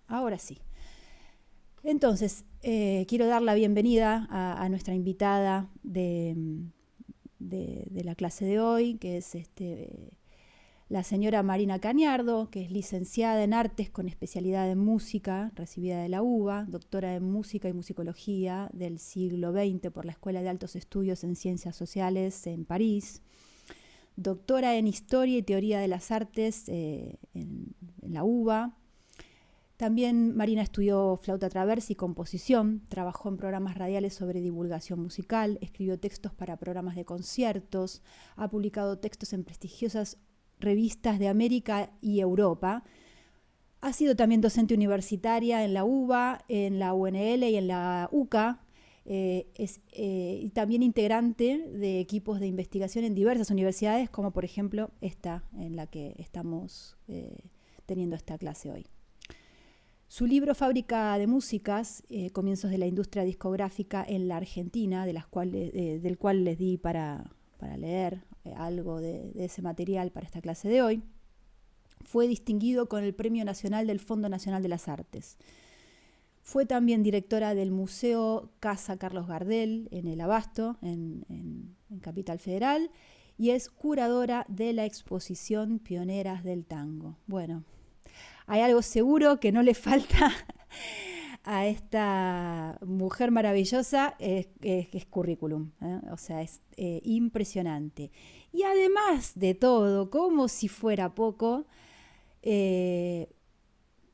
Ahora sí. Entonces, quiero dar la bienvenida a nuestra invitada de la clase de hoy, que es la señora Marina Cañardo, que es licenciada en Artes con especialidad en Música, recibida de la UBA, doctora en Música y Musicología del siglo XX por la Escuela de Altos Estudios en Ciencias Sociales en París, doctora en Historia y Teoría de las Artes en la UBA. También Marina estudió flauta traversa y composición, trabajó en programas radiales sobre divulgación musical, escribió textos para programas de conciertos, ha publicado textos en prestigiosas revistas de América y Europa. Ha sido también docente universitaria en la UBA, en la UNL y en la UCA. Y también integrante de equipos de investigación en diversas universidades, como por ejemplo esta en la que estamos teniendo esta clase hoy. Su libro Fábrica de Músicas, comienzos de la industria discográfica en la Argentina, del cual les di para leer algo de ese material para esta clase de hoy, fue distinguido con el Premio Nacional del Fondo Nacional de las Artes. Fue también directora del Museo Casa Carlos Gardel en el Abasto, en Capital Federal, y es curadora de la exposición Pioneras del Tango. Bueno, hay algo seguro que no le falta a esta mujer maravillosa, que es currículum, o sea, es impresionante. Y además de todo, como si fuera poco,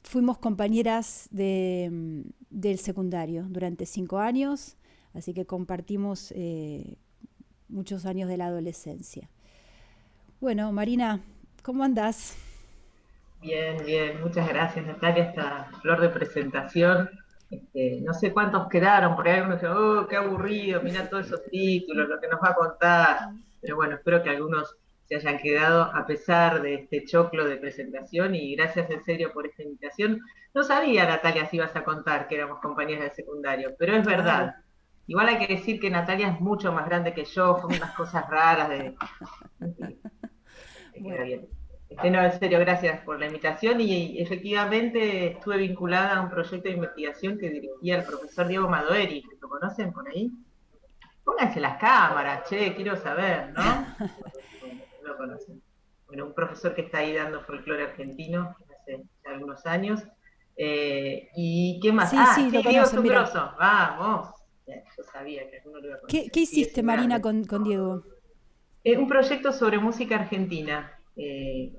fuimos compañeras del secundario durante 5 años, así que compartimos muchos años de la adolescencia. Bueno, Marina, ¿cómo andás? Bien, bien, muchas gracias Natalia, esta flor de presentación. No sé cuántos quedaron, por ahí uno dice, oh, qué aburrido, mirá todos esos títulos, lo que nos va a contar. Pero bueno, espero que algunos se hayan quedado a pesar de este choclo de presentación y gracias en serio por esta invitación. No sabía, Natalia, si ibas a contar que éramos compañeras de secundario, pero es Claro. verdad. Igual hay que decir que Natalia es mucho más grande que yo, fue unas cosas raras de... Me queda Bueno, bien. No, en serio, gracias por la invitación y efectivamente estuve vinculada a un proyecto de investigación que dirigía el profesor Diego Madoeri, ¿lo conocen por ahí? Pónganse las cámaras, che, quiero saber, ¿no? Bueno, no lo conocen. Bueno, un profesor que está ahí dando folclore argentino hace ya algunos años. ¿Y qué más? sí, Ah, sí, sí, lo Diego es conocen, un mira. grosso, vamos. Yo sabía que alguno lo iba a ¿Qué conocer, sí, es hiciste, un Marina, grande. con Diego? Un proyecto sobre música argentina.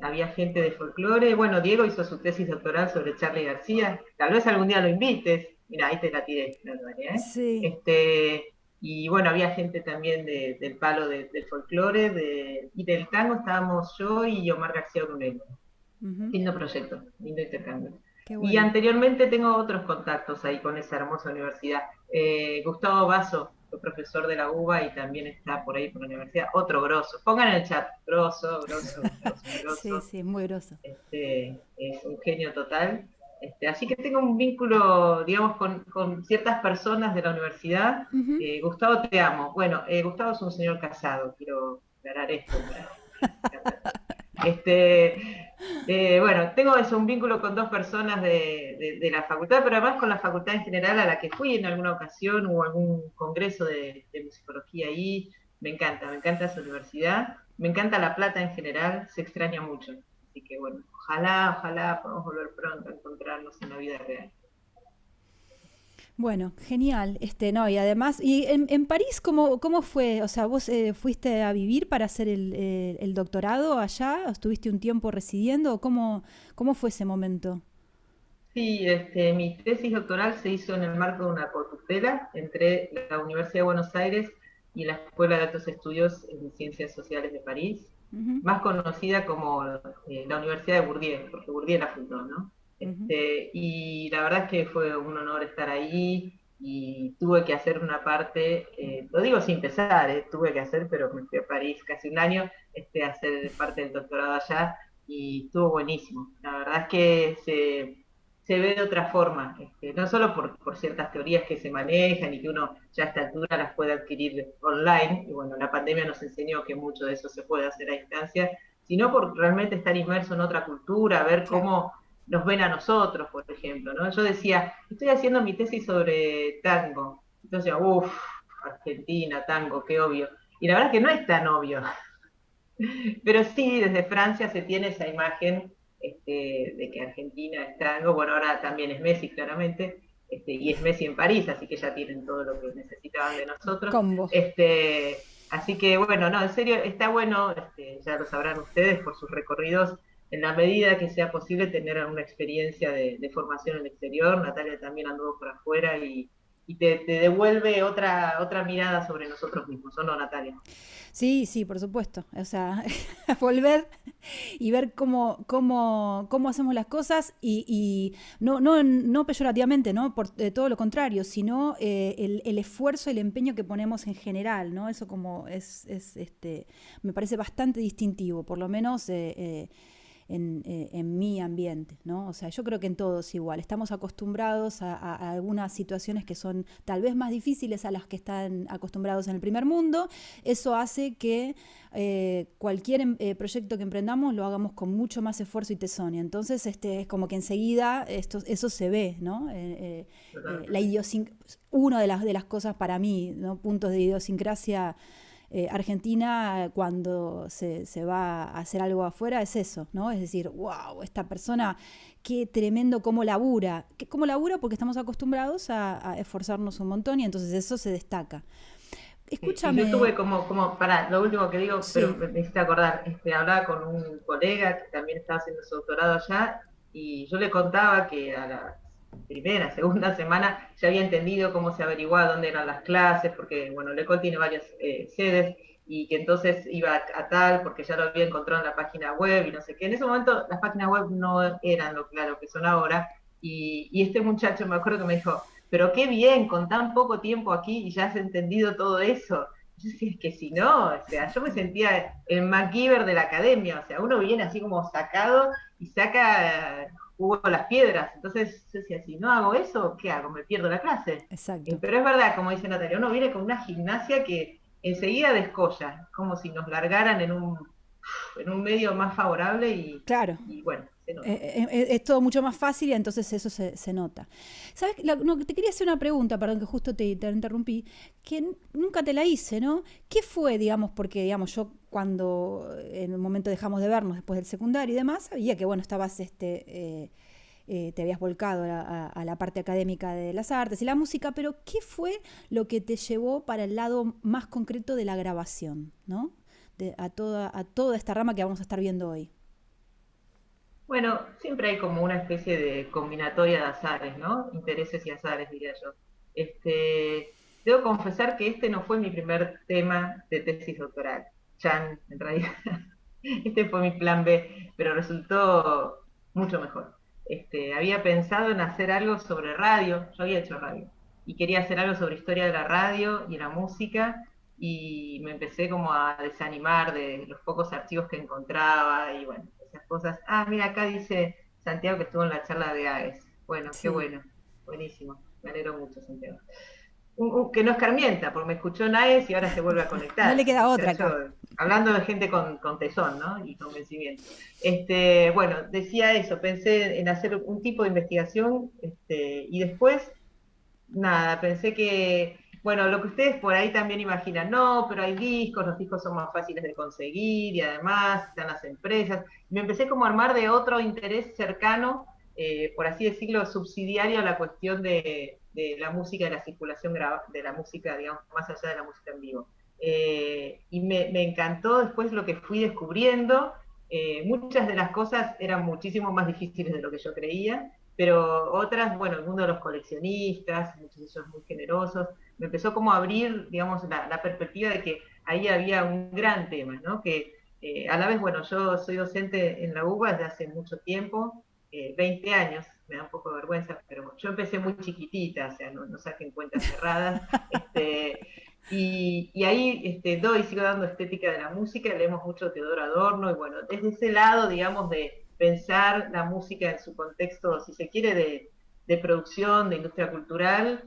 Había gente de folclore. Bueno, Diego hizo su tesis doctoral sobre Charly García. Tal vez algún día lo invites. Mira, ahí te la tiré, Natalia, ¿eh? Sí. Y bueno, había gente también del palo del folclore y del tango. Estábamos yo y Omar García Brunel. Ujú. Lindo proyecto, lindo intercambio. Qué Y bueno. anteriormente tengo otros contactos ahí con esa hermosa universidad. Gustavo Basso, fue profesor de la UBA y también está por ahí por la universidad. Otro grosso. Pongan en el chat. Grosso, grosso, grosso, Sí, grosso. sí, muy groso. Es un genio total. Así que tengo un vínculo, digamos, con ciertas personas de la universidad. Ujú. Gustavo, te amo. Bueno, Gustavo es un señor casado, quiero aclarar esto para bueno, tengo eso, un vínculo con dos personas de la facultad, pero además con la facultad en general a la que fui en alguna ocasión o algún congreso de musicología ahí. Me encanta esa universidad, me encanta La Plata en general, se extraña mucho. Así que bueno, ojalá podamos volver pronto a encontrarnos en la vida real. Bueno, genial. No, y además, y en París, ¿cómo fue? O sea, ¿vos fuiste a vivir para hacer el doctorado allá? ¿Estuviste un tiempo residiendo? ¿Cómo fue ese momento? Sí, mi tesis doctoral se hizo en el marco de una cotutela entre la Universidad de Buenos Aires y la Escuela de Altos Estudios en Ciencias Sociales de París, Ujú, más conocida como la Universidad de Bourdieu, porque Bourdieu la fundó, ¿no? ujú. Y la verdad es que fue un honor estar ahí y tuve que hacer una parte, lo digo sin pesar, tuve que hacer, pero me fui a París casi un año a hacer parte del doctorado allá y estuvo buenísimo. La verdad es que se ve de otra forma, no solo por ciertas teorías que se manejan y que uno ya a esta altura las puede adquirir online, y bueno, la pandemia nos enseñó que mucho de eso se puede hacer a distancia, sino por realmente estar inmerso en otra cultura, ver Claro. nos ven a nosotros, por ejemplo, ¿no? Yo decía, estoy haciendo mi tesis sobre tango. Entonces, uff, Argentina, tango, qué obvio. Y la verdad es que no es tan obvio. Pero sí, desde Francia se tiene esa imagen de que Argentina es tango. Bueno, ahora también es Messi, claramente. Y es Messi en París, así que ya tienen todo lo que necesitaban de nosotros. Combo. Así que bueno, no, en serio, está bueno, ya lo sabrán ustedes por sus recorridos, en la medida que sea posible tener una experiencia de formación en el exterior. Natalia también anduvo por afuera y te devuelve otra mirada sobre nosotros mismos, ¿o no, Natalia? Sí, sí, por supuesto. O sea, volver y ver cómo hacemos las cosas y no peyorativamente, ¿no? Por todo lo contrario, sino el esfuerzo, el empeño que ponemos en general, ¿no? Eso como me parece bastante distintivo, por lo menos en mi ambiente, ¿no? O sea, yo creo que en todos igual. Estamos acostumbrados a algunas situaciones que son tal vez más difíciles a las que están acostumbrados en el primer mundo. Eso hace que cualquier proyecto que emprendamos lo hagamos con mucho más esfuerzo y tesón. Y entonces es como que enseguida eso se ve, ¿no? Una de las cosas para mí, ¿no? Puntos de idiosincrasia Argentina cuando se va a hacer algo afuera es eso, ¿no? Es decir, wow, esta persona, qué tremendo cómo labura. ¿Cómo labura? Porque estamos acostumbrados a esforzarnos un montón y entonces eso se destaca. Sí, y yo Escúchame, tuve para lo último que digo, pero sí, me hiciste acordar, hablaba con un colega que también estaba haciendo su doctorado allá, y yo le contaba que a la primera, segunda semana ya había entendido cómo se averiguaba dónde eran las clases, porque, bueno, la ECOL tiene varias sedes, y que entonces iba a tal, porque ya lo había encontrado en la página web, y no sé qué. En ese momento las páginas web no eran lo claro que son ahora, y este muchacho me acuerdo que me dijo, pero qué bien, con tan poco tiempo aquí y ya has entendido todo eso. Yo decía, es que si no, o sea, yo me sentía el MacGyver de la academia, o sea, uno viene así como sacado y saca jugo las piedras. Entonces yo decía, si no hago eso, ¿qué hago? Me pierdo la clase. exacto. Pero es verdad, como dice Natalia, uno viene con una gimnasia que enseguida descolla, como si nos largaran en un medio más favorable Claro, y bueno, se nota. es todo mucho más fácil y entonces eso se nota. ¿Sabes? No, te quería hacer una pregunta, perdón que justo te interrumpí, que nunca te la hice, ¿no? ¿Qué fue, digamos, porque, digamos, yo cuando en un momento dejamos de vernos después del secundario y demás, sabía que, bueno, estabas, te habías volcado a la parte académica de las artes y la música, pero ¿qué fue lo que te llevó para el lado más concreto de la grabación, ¿no? A toda esta rama que vamos a estar viendo hoy. Bueno, siempre hay como una especie de combinatoria de azares, ¿no? Intereses y azares, diría yo. Debo confesar que este no fue mi primer tema de tesis doctoral. Chan, en realidad. Este fue mi plan B, pero resultó mucho mejor. Había pensado en hacer algo sobre radio, yo había hecho radio, y quería hacer algo sobre historia de la radio y la música, y me empecé como a desanimar de los pocos archivos que encontraba, y bueno, esas cosas. Ah, mira, acá dice Santiago que estuvo en la charla de AES. Bueno, qué Sí. bueno, buenísimo, me alegro mucho, Santiago. Que no escarmienta, porque me escuchó Naes y ahora se vuelve a No le conectar. queda otra Muchacho, acá. hablando de gente con tesón, ¿no? Y convencimiento. Bueno, decía eso, pensé en hacer un tipo de investigación, y después, nada, pensé que, bueno, lo que ustedes por ahí también imaginan, no, pero hay discos, los discos son más fáciles de conseguir y además están las empresas. Me empecé como a armar de otro interés cercano, por así decirlo, subsidiario a la cuestión de la música, de la circulación de la música, digamos, más allá de la música en vivo. Y me encantó después lo que fui descubriendo. Muchas de las cosas eran muchísimo más difíciles de lo que yo creía, pero otras, bueno, el mundo de los coleccionistas, muchos de ellos muy generosos, me empezó como a abrir, digamos, la perspectiva de que ahí había un gran tema, ¿no? Que a la vez, bueno, yo soy docente en la UBA desde hace mucho tiempo, 20 años, me da un poco de vergüenza, pero yo empecé muy chiquitita, o sea, no saquen cuentas cerradas, y ahí doy, sigo dando estética de la música, leemos mucho Teodoro Adorno, y bueno, desde ese lado, digamos, de pensar la música en su contexto, si se quiere, de producción, de industria cultural,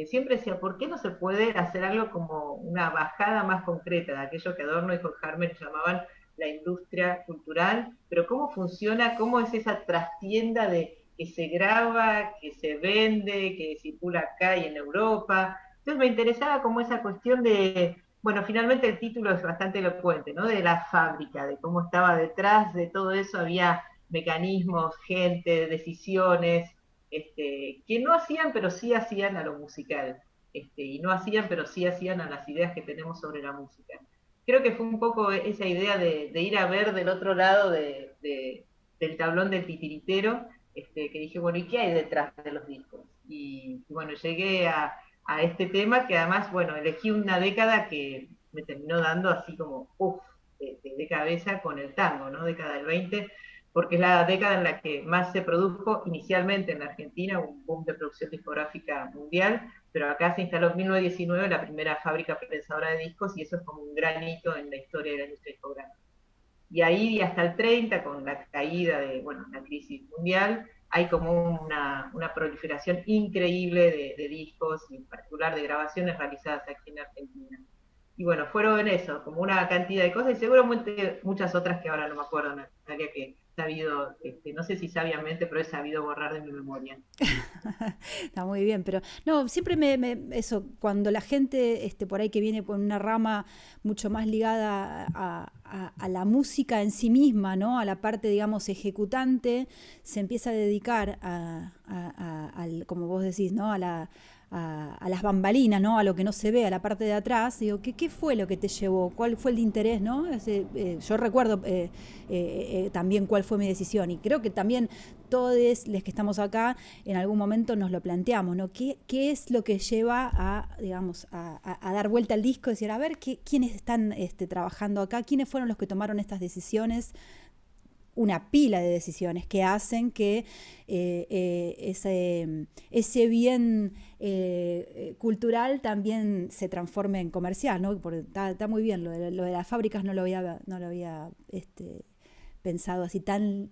siempre decía, ¿por qué no se puede hacer algo como una bajada más concreta de aquello que Adorno y Horkheimer llamaban la industria cultural, pero cómo funciona, cómo es esa trastienda de que se graba, que se vende, que circula acá y en Europa. Entonces me interesaba como esa cuestión de, bueno, finalmente el título es bastante elocuente, ¿no? De la fábrica, de cómo estaba detrás de todo eso, había mecanismos, gente, decisiones, que no hacían, pero sí hacían a lo musical, y no hacían, pero sí hacían a las ideas que tenemos sobre la música. Creo que fue un poco esa idea de ir a ver del otro lado del tablón del titiritero, que dije, bueno, ¿y qué hay detrás de los discos? Y bueno, llegué a este tema que además, bueno, elegí una década que me terminó dando así como, uff, de cabeza con el tango, ¿no? Década del 20, porque es la década en la que más se produjo inicialmente en la Argentina, un boom de producción discográfica mundial, pero acá se instaló en 1919 la primera fábrica prensadora de discos y eso es como un gran hito en la historia de la industria discográfica. Y ahí hasta el 30, con la caída de, bueno, la crisis mundial, hay como una proliferación increíble de discos, y en particular de grabaciones realizadas aquí en Argentina. Y bueno, fueron eso, como una cantidad de cosas y seguramente muchas otras que ahora no me acuerdo, Natalia, que he sabido, no sé si sabiamente, pero he sabido borrar de mi memoria. Está muy bien, pero no, siempre eso, cuando la gente por ahí que viene con una rama mucho más ligada a la música en sí misma, ¿no? A la parte, digamos, ejecutante, se empieza a dedicar como vos decís, ¿no? A las bambalinas, ¿no? A lo que no se ve, a la parte de atrás. Digo, ¿qué fue lo que te llevó? ¿Cuál fue el interés, no? Yo recuerdo también cuál fue mi decisión y creo que también todos los que estamos acá en algún momento nos lo planteamos, ¿no? ¿Qué es lo que lleva digamos, a dar vuelta al disco y decir, a ver, quiénes están trabajando acá? ¿Quiénes fueron los que tomaron estas decisiones? Una pila de decisiones que hacen que ese bien cultural también se transforme en comercial, ¿no? Porque está muy bien, lo de las fábricas no lo había pensado así tan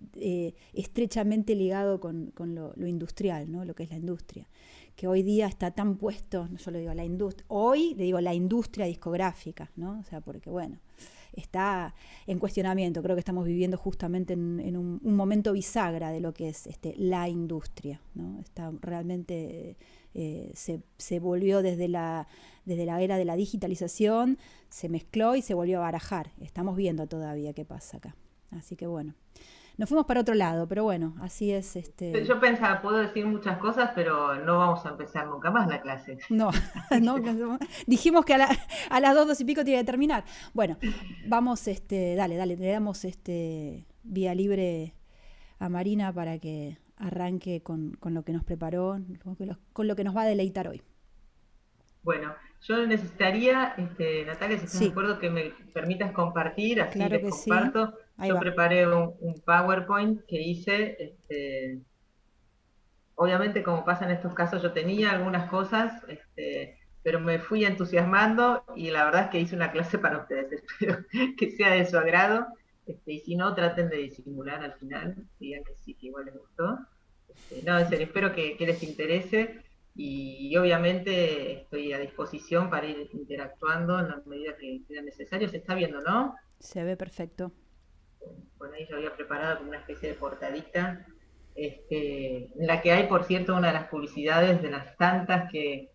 estrechamente ligado con lo industrial, ¿no? Lo que es la industria, que hoy día está tan puesto, yo le digo la industria, hoy le digo la industria discográfica, ¿no? O sea, porque bueno, está en cuestionamiento. Creo que estamos viviendo justamente en un momento bisagra de lo que es la industria, ¿no? Está realmente se volvió desde la era de la digitalización, se mezcló y se volvió a barajar. Estamos viendo todavía qué pasa acá. Así que bueno, nos fuimos para otro lado, pero bueno, así es. Yo pensaba, puedo decir muchas cosas, pero no vamos a empezar nunca más la clase. No, no, dijimos que a las 2:02 tiene que terminar. Bueno, vamos, dale, le damos vía libre a Marina para que arranque con lo que nos preparó, con lo que nos va a deleitar hoy. Bueno, yo necesitaría, Natalia, si estás de Sí, acuerdo, que me permitas compartir, así claro les que sí. comparto. Ahí Yo va. preparé un PowerPoint que hice, obviamente como pasa en estos casos, yo tenía algunas cosas, pero me fui entusiasmando y la verdad es que hice una clase para ustedes. Espero que sea de su agrado, y si no, traten de disimular al final, digan que sí, que igual les gustó. No, en serio, espero que les interese y obviamente estoy a disposición para ir interactuando en la medida que sea necesario. Se está viendo, ¿no? Se ve perfecto. Bueno, ahí yo había preparado como una especie de portadita, en la que hay, por cierto, una de las publicidades de las tantas que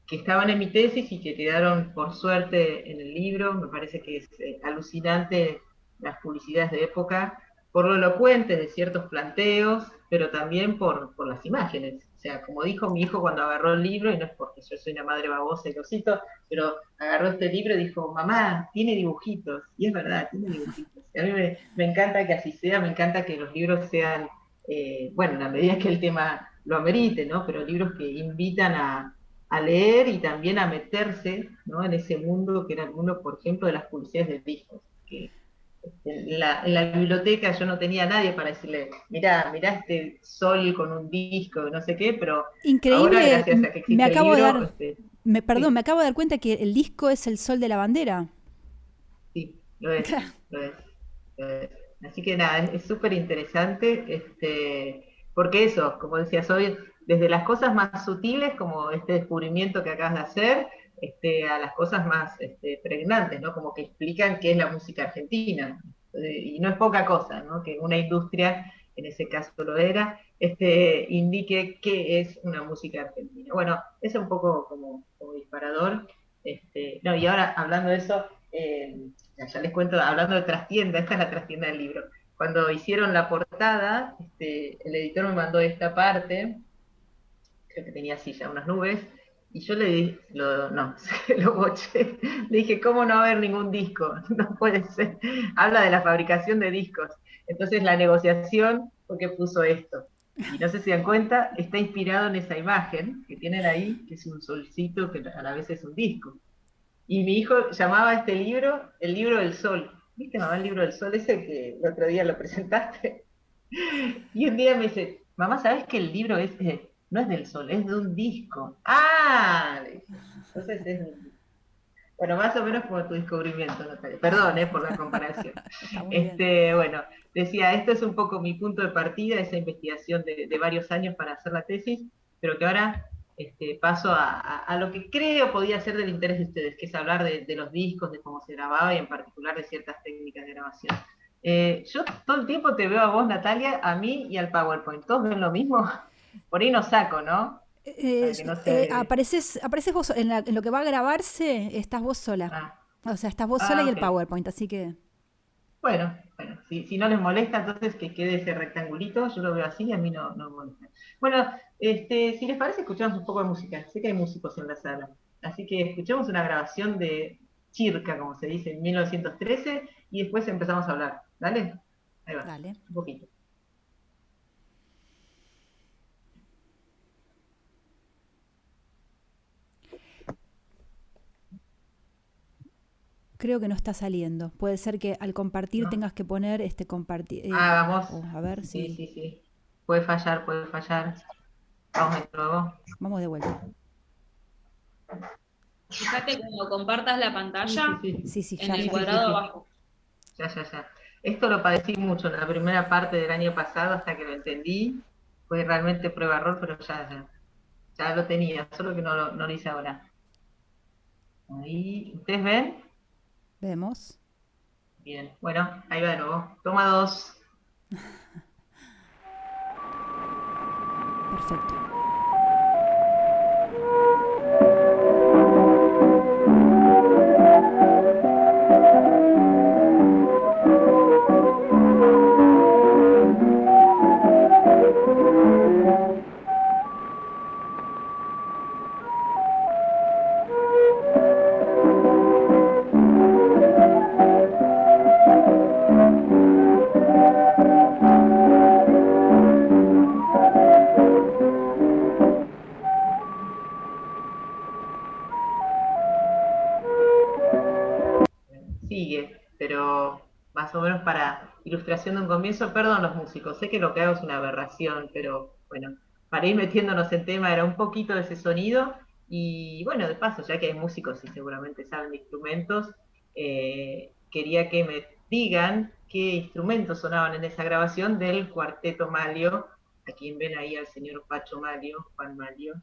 estaban en mi tesis y que quedaron por suerte en el libro. Me parece que es alucinante las publicidades de época, por lo elocuente de ciertos planteos, pero también por las imágenes. O sea, como dijo mi hijo cuando agarró el libro, y no es porque yo soy una madre babosa y lo cito, pero agarró este libro y dijo, mamá, tiene dibujitos. Y es verdad, tiene dibujitos. Y a mí me encanta que así sea, me encanta que los libros sean, bueno, en la medida que el tema lo amerite, ¿no? Pero libros que invitan a leer y también a meterse, ¿no? En ese mundo que era el mundo, por ejemplo, de las publicidades de discos. Que en la biblioteca yo no tenía a nadie para decirle, mirá este sol con un disco, no sé qué, pero ahora Increíble, gracias a que me existe el acabo de libro, dar, perdón, sí, me acabo de dar cuenta que el disco es el sol de la bandera. sí, lo es, lo es, lo es. Así que nada, es súper interesante, porque eso, como decías hoy, desde las cosas más sutiles, como este descubrimiento que acabas de hacer, a las cosas más pregnantes, ¿no? Como que explican qué es la música argentina. y no es poca cosa, ¿no? Que una industria, en ese caso lo era, indique qué es una música argentina. Bueno, es un poco como disparador. No, y ahora hablando de eso, ya les cuento, hablando de trastienda, esta es la trastienda del libro. Cuando hicieron la portada, el editor me mandó esta parte, creo que tenía así ya unas nubes, y yo le dije, no, lo boché, le dije, ¿cómo no va a haber ningún disco? No puede ser. Habla de la fabricación de discos. Entonces la negociación fue que puso esto. Y no sé si dan cuenta, está inspirado en esa imagen que tienen ahí, que es un solcito que a la vez es un disco. Y mi hijo llamaba a este libro el libro del sol. ¿Viste, mamá, el libro del sol ese que el otro día lo presentaste? Y un día me dice, mamá, ¿sabes que el libro no es del sol, es de un disco? ¡Ah! Le dije. Entonces bueno, más o menos como tu descubrimiento, Natalia. Perdón, por la comparación. Está muy bien. Bueno, decía, esto es un poco mi punto de partida, esa investigación de varios años para hacer la tesis, pero que ahora paso a lo que creo podía ser del interés de ustedes, que es hablar de los discos, de cómo se grababa y en particular de ciertas técnicas de grabación. Yo todo el tiempo te veo a vos, Natalia, a mí y al PowerPoint. ¿Todos ven lo mismo? Por ahí no saco, ¿no? Para que no se agregue. Apareces vos en lo que va a grabarse, estás vos sola. Ah, O sea, estás vos sola y el ok. PowerPoint, así que Bueno, si no les molesta, entonces que quede ese rectangulito, yo lo veo así y a mí no me molesta. Bueno, si les parece, escuchamos un poco de música. Sé que hay músicos en la sala. Así que escuchemos una grabación de Chirca, como se dice, en 1913, y después empezamos a hablar. ¿Dale? Ahí va, dale. un poquito. Creo que no está saliendo. Puede ser que al compartir ¿No? tengas que poner compartir. Vamos. A ver Sí, si. sí, sí. Puede fallar, puede fallar. Vamos de nuevo. Vamos de vuelta. Fíjate cuando compartas la Sí, sí, pantalla sí. Sí, sí, en ya, el Sí, ya. sí, sí, cuadrado sí. abajo. Ya. Esto lo padecí mucho en la primera parte del año pasado hasta que lo entendí. Fue realmente prueba-error, pero ya lo tenía, solo que no lo hice ahora. Ahí, ¿ustedes ven? Vemos. Bien, bueno, ahí va de nuevo. Toma dos. Perfecto. Sigue, pero más o menos para ilustración de un comienzo, perdón los músicos, sé que lo que hago es una aberración, pero bueno, para ir metiéndonos en tema era un poquito de ese sonido y bueno, de paso, ya que hay músicos y seguramente saben de instrumentos, quería que me digan qué instrumentos sonaban en esa grabación del Cuarteto Malio, a quien ven ahí al señor Pacho Malio, Juan Malio,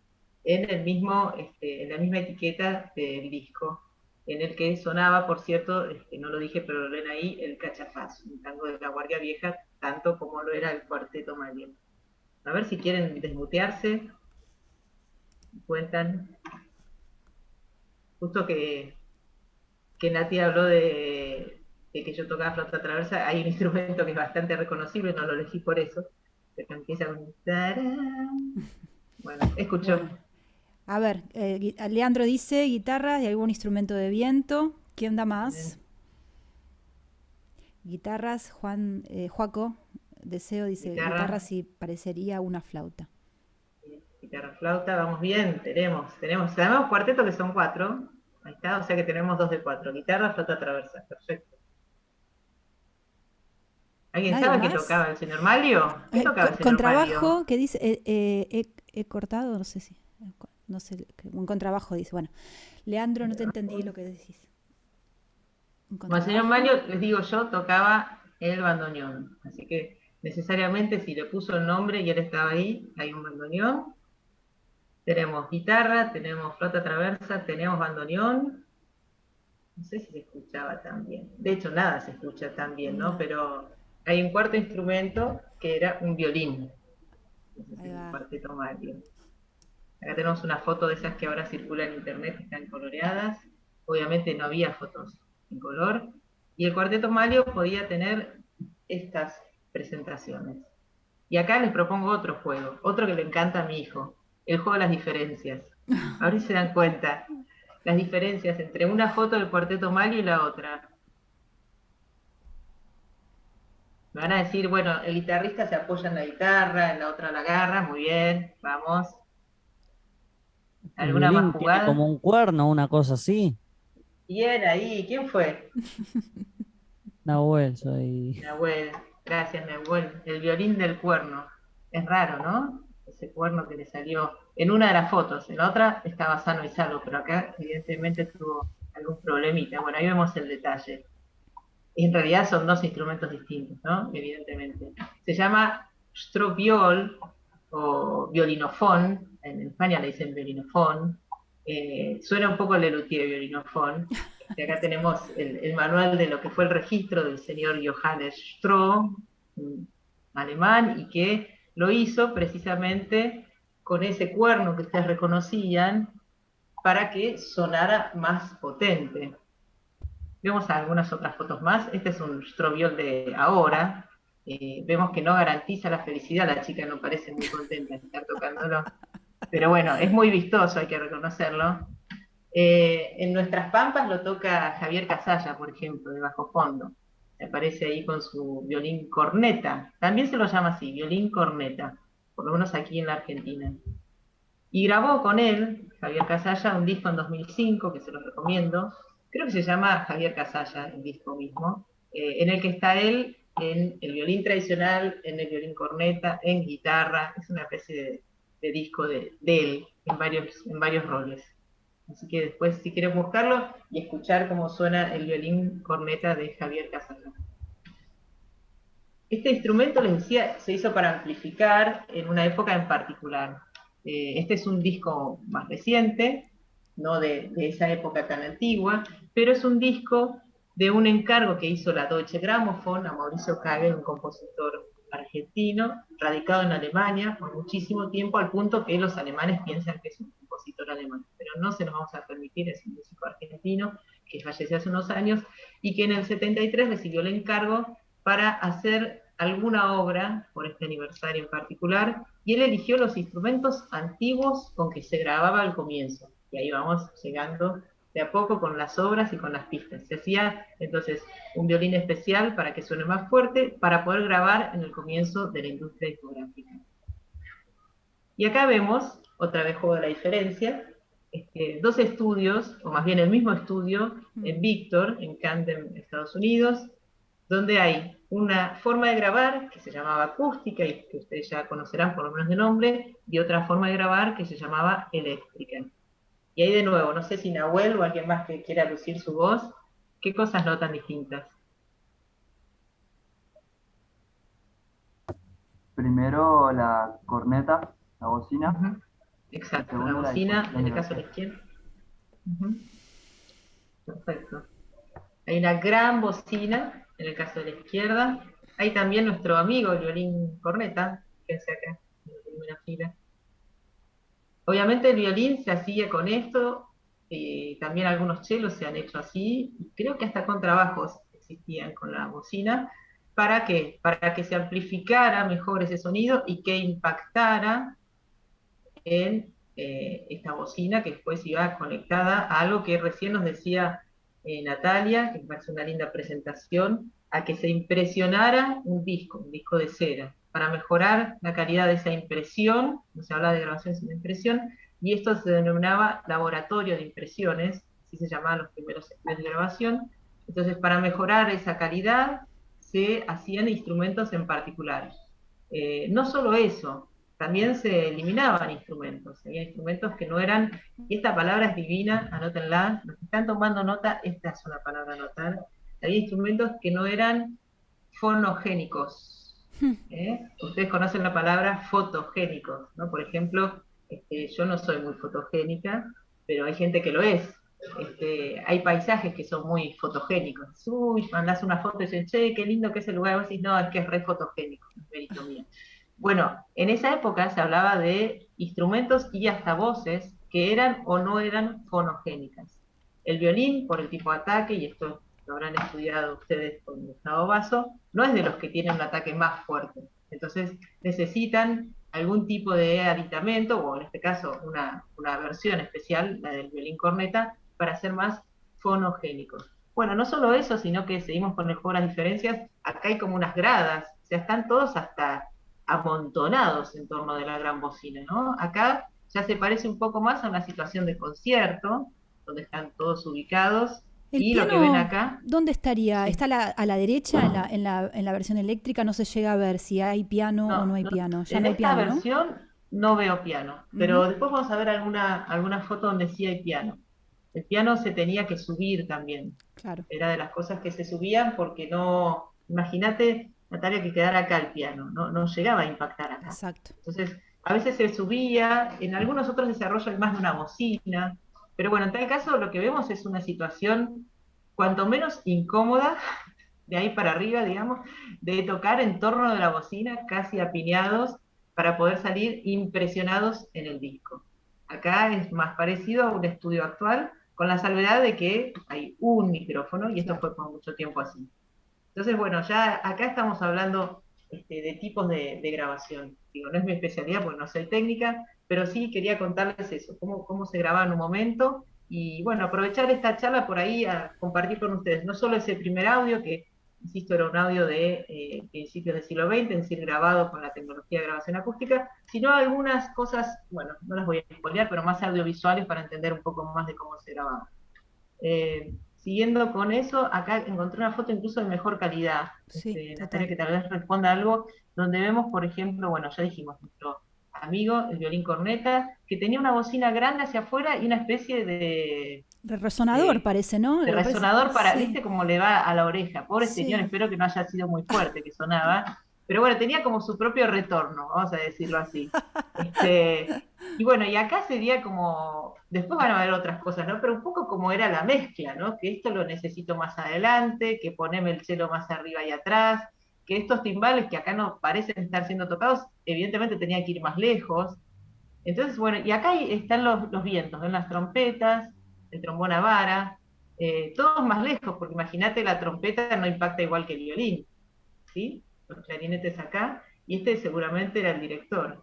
en la misma etiqueta del disco en el que sonaba, por cierto, no lo dije, pero lo leen ahí, el Cachafaz, un tango de la Guardia Vieja, tanto como lo era el Cuarteto Malio. A ver si quieren desmutearse, cuentan. Justo que Nati habló de que yo tocaba flauta traversa, hay un instrumento que es bastante reconocible, no lo elegí por eso, pero empieza con... tarán. Bueno, escucho. Bueno, a ver, Leandro dice guitarra y algún instrumento de viento. ¿Quién da más? Guitarras, Juaco, Deseo dice Guitarra, guitarras y parecería una flauta. guitarra, flauta, vamos bien, tenemos cuarteto que son cuatro, ahí está, o sea que tenemos dos de cuatro, guitarra, flauta traversa, perfecto. ¿Alguien ¿Nadie sabe qué más? tocaba el señor Malio? ¿Qué tocaba el señor Malio? Contrabajo, que dice, he cortado, no sé si, no sé, un contrabajo dice. Bueno, Leandro, no te entendí lo que decís. Un Como el señor contrabajo. Malio, les digo yo, tocaba el bandoneón, así que necesariamente si le puso el nombre y él estaba ahí, hay un bandoneón. Tenemos guitarra, tenemos flauta traversa, tenemos bandoneón. no sé si se escuchaba tan bien. De hecho, nada se escucha tan bien, ¿no? No, Pero hay un cuarto instrumento que era un violín. Ese es ahí el va. cuarteto Mario. Acá tenemos una foto de esas que ahora circulan en internet, que están coloreadas. Obviamente no había fotos en color. Y el cuarteto Mario podía tener estas presentaciones. Y acá les propongo otro juego, otro que le encanta a mi hijo, el juego de las diferencias. A ver si se dan cuenta las diferencias entre una foto del cuarteto Mario y la otra. Me van a decir, bueno, el guitarrista se apoya en la guitarra, en la otra la agarra, muy bien, vamos. El ¿Alguna más violín tiene como jugada? un cuerno, una cosa así. Bien, ahí, ¿quién fue? Nahuel, soy. Nahuel, gracias Nahuel. El violín del cuerno. Es raro, ¿no? Ese cuerno que le salió en una de las fotos, en la otra estaba sano y salvo, pero acá evidentemente tuvo algún problemita. Bueno, ahí vemos el detalle. En realidad son dos instrumentos distintos, ¿no? Evidentemente. Se llama strobiol o violinofón, en España le dicen violinofón. Suena un poco el Lelutier violinofón. Acá tenemos el manual de lo que fue el registro del señor Johannes Stroh, un alemán, y que lo hizo precisamente con ese cuerno que ustedes reconocían para que sonara más potente. Vemos algunas otras fotos más. Este es un strobiol de ahora. Vemos que no garantiza la felicidad. La chica no parece muy contenta de estar tocándolo. Pero bueno, es muy vistoso, hay que reconocerlo. En Nuestras Pampas lo toca Javier Casalla, por ejemplo, de bajo fondo. Aparece ahí con su violín corneta. También se lo llama así, violín corneta, por lo menos aquí en la Argentina. Y grabó con él, Javier Casalla, un disco en 2005, que se lo recomiendo. Creo que se llama Javier Casalla, el disco mismo, en el que está él en el violín tradicional, en el violín corneta, en guitarra. Es una especie de disco de él en varios roles. Así que después, si quieren buscarlo y escuchar cómo suena el violín corneta de Javier Casalla. Este instrumento, les decía, se hizo para amplificar en una época en particular. Este es un disco más reciente, no de esa época tan antigua, pero es un disco de un encargo que hizo la Deutsche Grammophon a Mauricio Kagel, un compositor argentino, radicado en Alemania por muchísimo tiempo, al punto que los alemanes piensan que es un compositor alemán, pero no se nos vamos a permitir, es un músico argentino que falleció hace unos años y que en el 73 recibió el encargo para hacer alguna obra por este aniversario en particular, y él eligió los instrumentos antiguos con que se grababa al comienzo. Y ahí vamos llegando de a poco con las obras y con las pistas. Se hacía entonces un violín especial para que suene más fuerte, para poder grabar en el comienzo de la industria discográfica. Y acá vemos, otra vez juego de la diferencia, dos estudios, o más bien el mismo estudio, en Victor, en Camden, Estados Unidos, donde hay una forma de grabar que se llamaba acústica y que ustedes ya conocerán por lo menos de nombre, y otra forma de grabar que se llamaba eléctrica. Y ahí de nuevo, no sé si Nahuel o alguien más que quiera lucir su voz, ¿qué cosas notan distintas? Primero la corneta, la bocina, y Exacto, la segundo la bocina, disposición en de el los caso de la pies. izquierda. Perfecto. Hay una gran bocina, en el caso de la izquierda. Hay también nuestro amigo el violín corneta, fíjense acá, en la primera fila. Obviamente el violín se hacía con esto, también algunos chelos se han hecho así, y creo que hasta contrabajos existían con la bocina. ¿Para qué? Para que se amplificara mejor ese sonido y que impactara en esta bocina que después iba conectada a algo que recién nos decía Natalia, que me parece una linda presentación, a que se impresionara un disco de cera, para mejorar la calidad de esa impresión. No se habla de grabación sino de impresión, y esto se denominaba laboratorio de impresiones, así se llamaban los primeros estudios de grabación. Entonces, para mejorar esa calidad, se hacían instrumentos en particular. No solo eso, también se eliminaban instrumentos, había instrumentos que no eran, y esta palabra es divina, anótenla, los que están tomando nota, esta es una palabra a anotar, había instrumentos que no eran fonogénicos. Ustedes conocen la palabra fotogénicos, ¿no? Por ejemplo, yo no soy muy fotogénica, pero hay gente que lo es. hay paisajes que son muy fotogénicos. Uy, mandás una foto y dicen, che, qué lindo que es el lugar, y vos decís, no, es que es re fotogénico, es mérito mío. Bueno, en esa época se hablaba de instrumentos y hasta voces que eran o no eran fonogénicas. El violín, por el tipo de ataque, y esto lo habrán estudiado ustedes con Gustavo Basso, no es de los que tienen un ataque más fuerte. Entonces necesitan algún tipo de aditamento, o en este caso una versión especial, la del violín corneta, para ser más fonogénicos. Bueno, no solo eso, sino que seguimos con el juego de las diferencias, acá hay como unas gradas, o sea, están todos hasta amontonados en torno de la gran bocina, ¿no? Acá ya se parece un poco más a una situación de concierto, donde están todos ubicados, ¿El y lo que ven piano acá... dónde estaría? Sí. ¿Está a la derecha en la versión eléctrica? No se llega a ver si hay piano o no hay piano. Ya En no hay esta piano, ¿no? versión no veo piano, pero después vamos a ver alguna foto donde sí hay piano. El piano se tenía que subir también. Claro. Era de las cosas que se subían porque no... Imagínate, Natalia, que quedara acá el piano, no llegaba a impactar acá. Exacto. Entonces, a veces se subía, en algunos otros desarrollos hay más de una bocina, pero bueno, en tal caso lo que vemos es una situación cuanto menos incómoda, de ahí para arriba, digamos, de tocar en torno de la bocina, casi apiñados, para poder salir impresionados en el disco. Acá es más parecido a un estudio actual, con la salvedad de que hay un micrófono, y esto fue por mucho tiempo así. Entonces, bueno, ya acá estamos hablando de tipos de grabación. Digo, no es mi especialidad porque no soy técnica, pero sí quería contarles eso, cómo se grababa en un momento, y bueno, aprovechar esta charla por ahí a compartir con ustedes, no solo ese primer audio, que insisto, era un audio de principios del siglo XX, es decir, grabado con la tecnología de grabación acústica, sino algunas cosas, bueno, no las voy a spoilear, pero más audiovisuales para entender un poco más de cómo se grababa. Siguiendo con eso, acá encontré una foto incluso de mejor calidad, Sí, Natalia, total. que tal vez responda algo, donde vemos, por ejemplo, bueno, ya dijimos, nuestro amigo, el violín corneta, que tenía una bocina grande hacia afuera y una especie Resonador parece, ¿no? de resonador para, Sí. ¿viste cómo le va a la oreja? Pobre señor, Sí. espero que no haya sido muy fuerte que sonaba, pero bueno, tenía como su propio retorno, vamos a decirlo así. Y bueno, y acá sería como, después van a ver otras cosas, ¿no? Pero un poco como era la mezcla, ¿no? Que esto lo necesito más adelante, que poneme el cello más arriba y atrás, que estos timbales que acá no parecen estar siendo tocados, evidentemente tenían que ir más lejos. Entonces, bueno, y acá están los vientos, ¿ven? Las trompetas, el trombón a vara, todos más lejos, porque imagínate, la trompeta no impacta igual que el violín, ¿sí? Los clarinetes acá, y este seguramente era el director.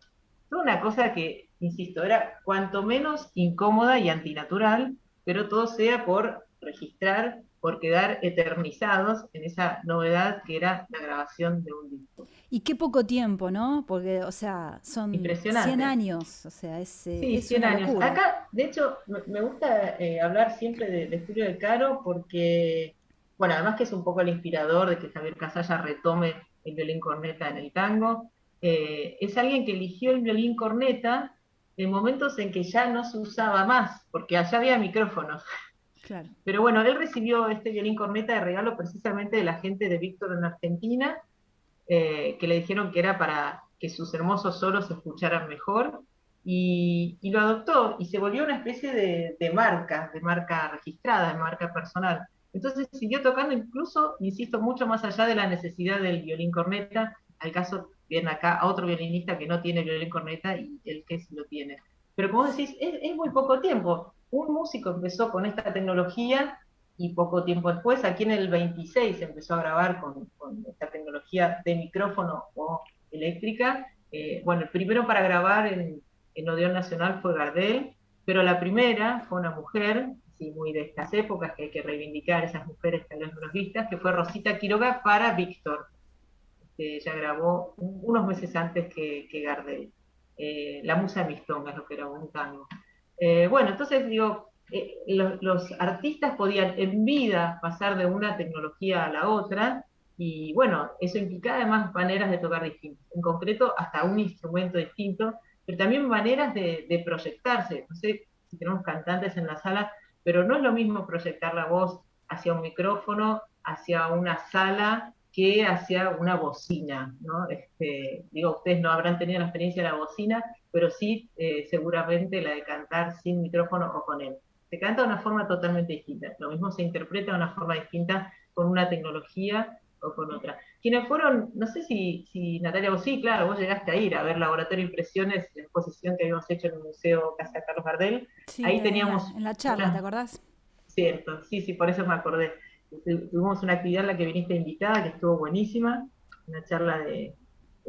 Toda una cosa que, insisto, era cuanto menos incómoda y antinatural, pero todo sea por registrar, por quedar eternizados en esa novedad que era la grabación de un disco. Y qué poco tiempo, ¿no? Porque, o sea, son 100 Impresionante. años, o sea, Sí, es 100 una años. locura. Acá, de hecho, me gusta hablar siempre de Julio De Caro porque, bueno, además que es un poco el inspirador de que Javier Casalla retome el violín corneta en el tango, es alguien que eligió el violín corneta en momentos en que ya no se usaba más, porque allá había micrófonos. Claro. Pero bueno, él recibió este violín corneta de regalo precisamente de la gente de Víctor en Argentina, que le dijeron que era para que sus hermosos solos se escucharan mejor, y lo adoptó, y se volvió una especie de marca registrada, de marca personal. Entonces siguió tocando incluso, insisto, mucho más allá de la necesidad del violín corneta. Al caso, viene acá a otro violinista que no tiene violín corneta y el que sí lo tiene. Pero como decís, es muy poco tiempo. Un músico empezó con esta tecnología y poco tiempo después, aquí en el 26 se empezó a grabar con esta tecnología de micrófono o eléctrica. Bueno, el primero para grabar en Odeón Nacional fue Gardel, pero la primera fue una mujer, sí, muy de estas épocas, que hay que reivindicar esas mujeres tal vez menos vistas, que fue Rosita Quiroga para Víctor. Ella grabó unos meses antes que Gardel. La Musa de Mistonga es lo que grabó, un tango. Bueno, entonces digo, los artistas podían en vida pasar de una tecnología a la otra, y bueno, eso implicaba además maneras de tocar distintas, en concreto hasta un instrumento distinto, pero también maneras de proyectarse. No sé si tenemos cantantes en la sala, pero no es lo mismo proyectar la voz hacia un micrófono, hacia una sala, que hacia una bocina, ¿no? Digo, ustedes no habrán tenido la experiencia de la bocina, pero sí seguramente la de cantar sin micrófono o con él. se canta de una forma totalmente distinta. Lo mismo se interpreta de una forma distinta con una tecnología o con otra. Quienes fueron, no sé si Natalia, vos sí, claro, vos llegaste a ir a ver Laboratorio de Impresiones, la exposición que habíamos hecho en el Museo Casa Carlos Gardel. Sí, Ahí teníamos en la charla, ¿te acordás? Cierto, sí, sí, por eso me acordé. Tuvimos una actividad en la que viniste invitada, que estuvo buenísima, una charla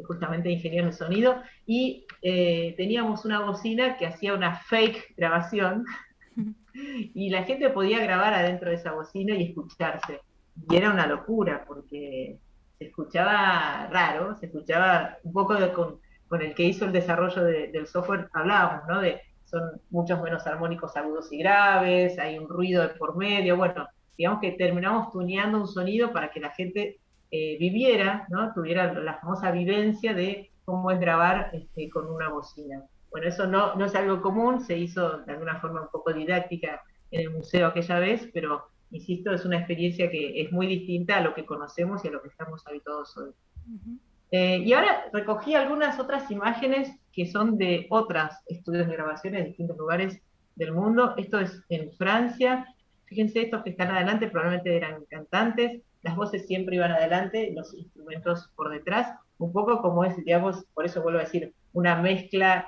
justamente de ingenieros de sonido, y teníamos una bocina que hacía una fake grabación, y la gente podía grabar adentro de esa bocina y escucharse. Y era una locura, porque se escuchaba raro, se escuchaba un poco con el que hizo el desarrollo del software, hablábamos, ¿no? Son muchos menos armónicos agudos y graves, hay un ruido de por medio, bueno, digamos que terminamos tuneando un sonido para que la gente viviera, ¿no? Tuviera la famosa vivencia de cómo es grabar con una bocina. Bueno, eso no es algo común, se hizo de alguna forma un poco didáctica en el museo aquella vez, pero insisto, es una experiencia que es muy distinta a lo que conocemos y a lo que estamos habituados hoy. Y ahora recogí algunas otras imágenes que son de otros estudios de grabaciones de distintos lugares del mundo. Esto es en Francia. Fíjense, estos que están adelante probablemente eran cantantes, las voces siempre iban adelante, los instrumentos por detrás, un poco como es, digamos, por eso vuelvo a decir, una mezcla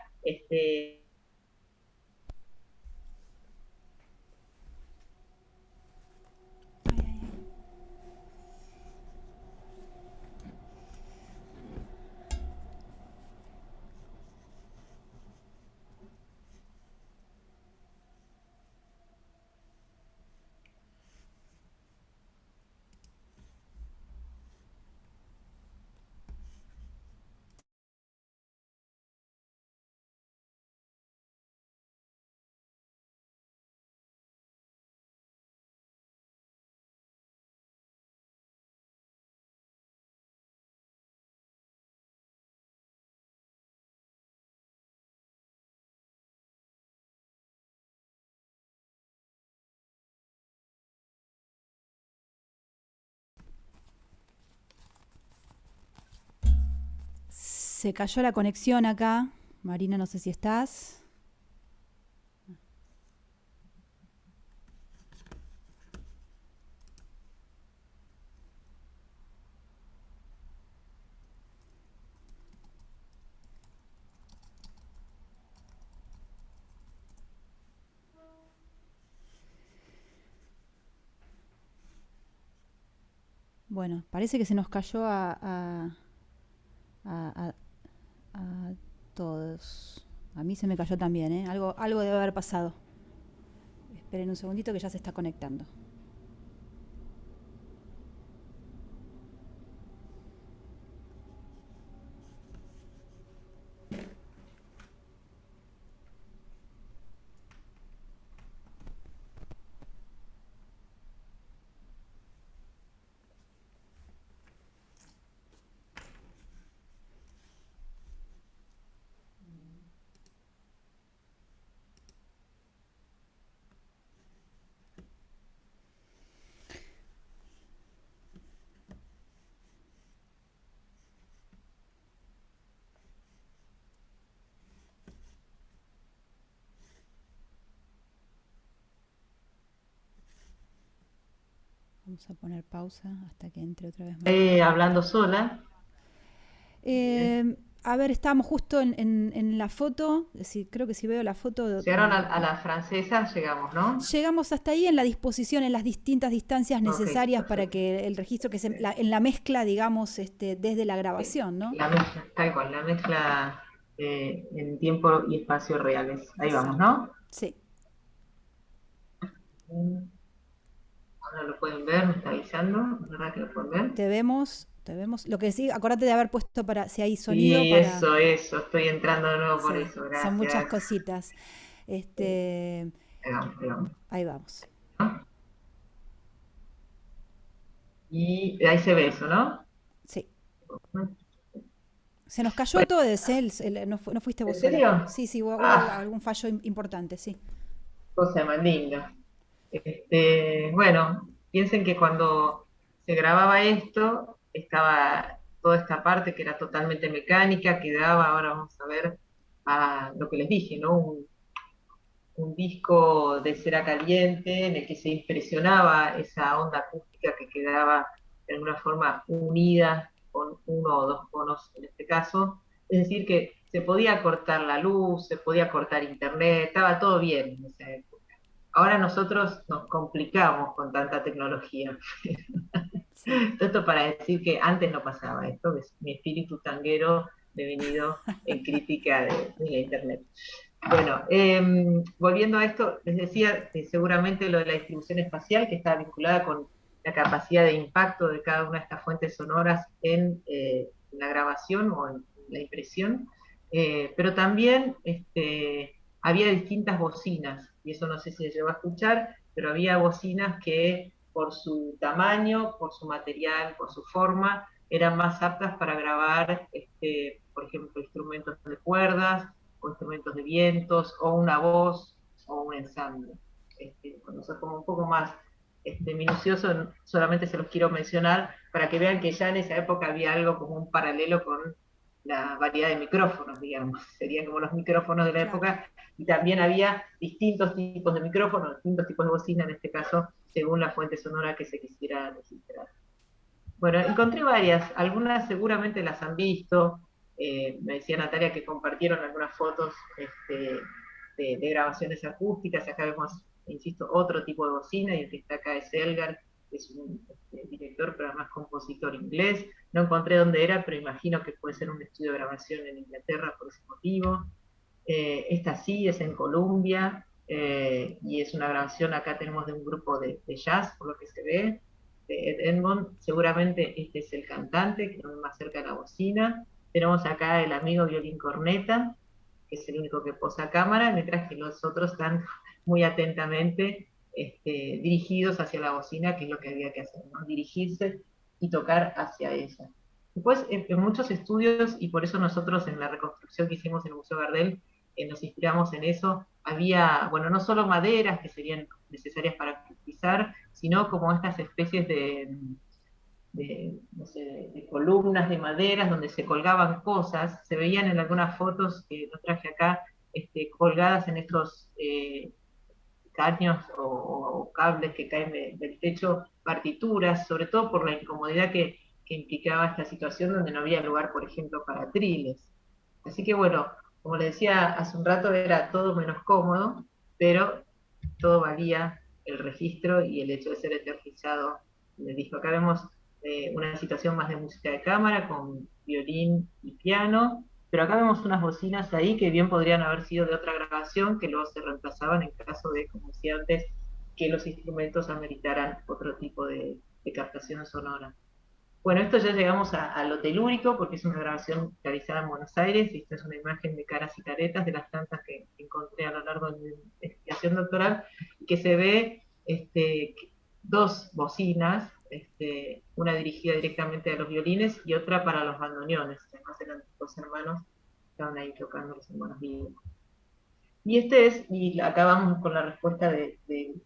Se cayó la conexión acá. Marina, no sé si estás. Bueno, parece que se nos cayó a todos. A mí se me cayó también, ¿eh? Algo debe haber pasado. Esperen un segundito que ya se está conectando. Vamos a poner pausa hasta que entre otra vez más. hablando sola. A ver, estábamos justo en la foto. Creo que si veo la foto. Llegaron a la francesa, llegamos, ¿no? Llegamos hasta ahí en la disposición, en las distintas distancias necesarias para que el registro, en la mezcla, digamos, desde la grabación, ¿no? La mezcla, tal cual, la mezcla en tiempo y espacio reales. Ahí vamos, ¿no? Sí. Ahora lo pueden ver, me está avisando, ¿verdad que lo pueden ver? Te vemos. Lo que sí, acuérdate de haber puesto para si hay sonido. Sí, eso, estoy entrando de nuevo por eso, gracias. Son muchas cositas. Ahí vamos. Ahí vamos. ¿No? Y ahí se ve eso, ¿no? Sí. Se nos cayó todo no fuiste vos ¿En serio? sola. Sí, hubo algún fallo importante, sí. Cosa más linda. Bueno, piensen que cuando se grababa esto, estaba toda esta parte que era totalmente mecánica, que daba, ahora vamos a ver, a lo que les dije, ¿no? un disco de cera caliente en el que se impresionaba esa onda acústica que quedaba de alguna forma unida con uno o dos conos en este caso. Es decir, que se podía cortar la luz, se podía cortar internet, estaba todo bien en esa época. Ahora nosotros nos complicamos con tanta tecnología. Sí. Esto para decir que antes no pasaba esto, es mi espíritu tanguero devenido en crítica de la internet. Bueno, volviendo a esto, les decía seguramente lo de la distribución espacial, que está vinculada con la capacidad de impacto de cada una de estas fuentes sonoras en la grabación o en la impresión, pero también había distintas bocinas, y eso no sé si se llegó a escuchar, pero había bocinas que por su tamaño, por su material, por su forma, eran más aptas para grabar, por ejemplo, instrumentos de cuerdas, o instrumentos de vientos, o una voz, o un ensamble. Cuando son como un poco más minucioso, solamente se los quiero mencionar para que vean que ya en esa época había algo como un paralelo con la variedad de micrófonos, digamos, serían como los micrófonos de la época, y también había distintos tipos de micrófonos, distintos tipos de bocina, en este caso, según la fuente sonora que se quisiera registrar. Bueno, encontré varias, algunas seguramente las han visto, me decía Natalia que compartieron algunas fotos de grabaciones acústicas, acá vemos, insisto, otro tipo de bocina, y el que está acá es Elgar, que es un director, pero además compositor inglés. No encontré dónde era, pero imagino que puede ser un estudio de grabación en Inglaterra por ese motivo. Esta sí es en Columbia, y es una grabación, acá tenemos de un grupo de jazz, por lo que se ve, de Ed Edmond. Seguramente este es el cantante, que es más cerca de la bocina. Tenemos acá el amigo violín corneta, que es el único que posa cámara, mientras que los otros están muy atentamente dirigidos hacia la bocina, que es lo que había que hacer, ¿no? Dirigirse y tocar hacia ella. Después, en muchos estudios, y por eso nosotros en la reconstrucción que hicimos en el Museo Gardel, nos inspiramos en eso, había, bueno, no solo maderas que serían necesarias para acustizar, sino como estas especies no sé, de columnas de maderas donde se colgaban cosas, se veían en algunas fotos que no traje acá, colgadas en estos caños o cables que caen del techo, partituras, sobre todo por la incomodidad que implicaba esta situación donde no había lugar, por ejemplo, para atriles. Así que bueno, como les decía hace un rato, era todo menos cómodo, pero todo valía el registro y el hecho de ser eternizado. Les dijo, acá vemos una situación más de música de cámara con violín y piano, pero acá vemos unas bocinas ahí que bien podrían haber sido de otra grabación, que luego se reemplazaban en caso de, como decía antes, que los instrumentos ameritaran otro tipo de captación sonora. Bueno, esto ya llegamos a lo telúrico, porque es una grabación realizada en Buenos Aires, y esta es una imagen de caras y caretas de las tantas que encontré a lo largo de mi investigación doctoral, que se ve dos bocinas, una dirigida directamente a los violines y otra para los bandoneones, además eran dos hermanos que estaban ahí tocando, los hermanos vivos. Y acá vamos con la respuesta de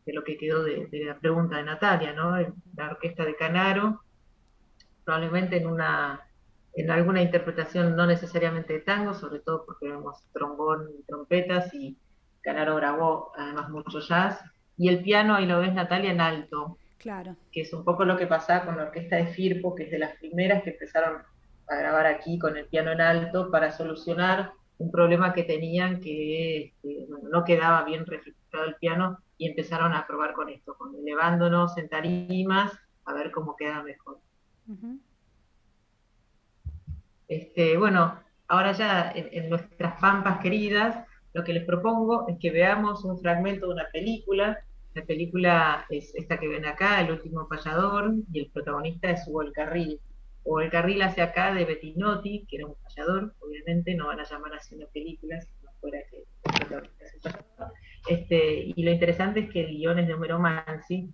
lo que quedó de la pregunta de Natalia, ¿no? La orquesta de Canaro, probablemente en alguna interpretación no necesariamente de tango, sobre todo porque vemos trombón y trompetas, y Canaro grabó además mucho jazz, y el piano, ahí lo ves Natalia, en alto, Claro. que es un poco lo que pasaba con la orquesta de Firpo, que es de las primeras que empezaron a grabar aquí con el piano en alto para solucionar un problema que tenían, que bueno, no quedaba bien registrado el piano, y empezaron a probar con esto, con elevándonos en tarimas, a ver cómo queda mejor. Uh-huh. Bueno, ahora ya en nuestras pampas queridas, lo que les propongo es que veamos un fragmento de una película. La película es esta que ven acá, El último payador, y el protagonista es Hugo el Carril. Hugo el Carril hace acá de Bettinotti, que era un payador, obviamente no van a llamar así una película, si no fuera que el protagonista es un payador. Y lo interesante es que el guion es de Homero Manzi,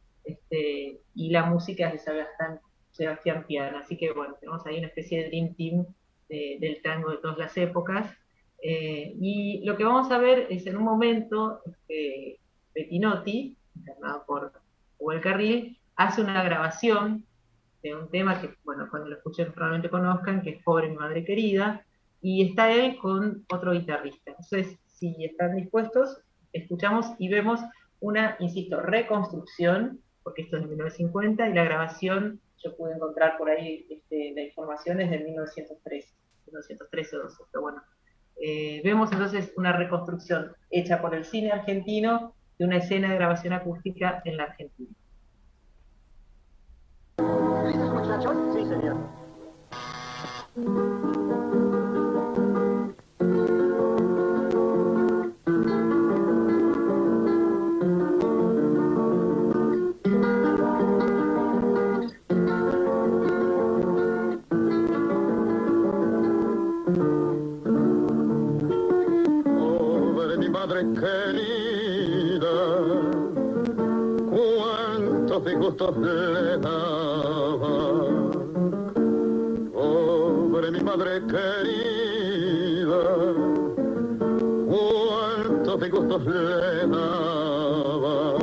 y la música es de Sebastián Piana, así que bueno, tenemos ahí una especie de Dream Team del tango de todas las épocas. Y lo que vamos a ver es en un momento, Bettinotti, internado por Hugo el Carril, hace una grabación de un tema que, bueno, cuando lo escuchen probablemente conozcan, que es Pobre mi madre querida, y está él con otro guitarrista. Entonces, si están dispuestos, escuchamos y vemos una, insisto, reconstrucción, porque esto es de 1950, y la grabación, yo pude encontrar por ahí la información, es de 1913 o 12, pero bueno. Vemos entonces una reconstrucción hecha por el cine argentino de una escena de grabación acústica en la Argentina. ¿Listos, muchachos? Sí, señor. Pobre mi madre querida, cuántos disgustos le daba. Pobre mi madre querida, cuántos disgustos le daba.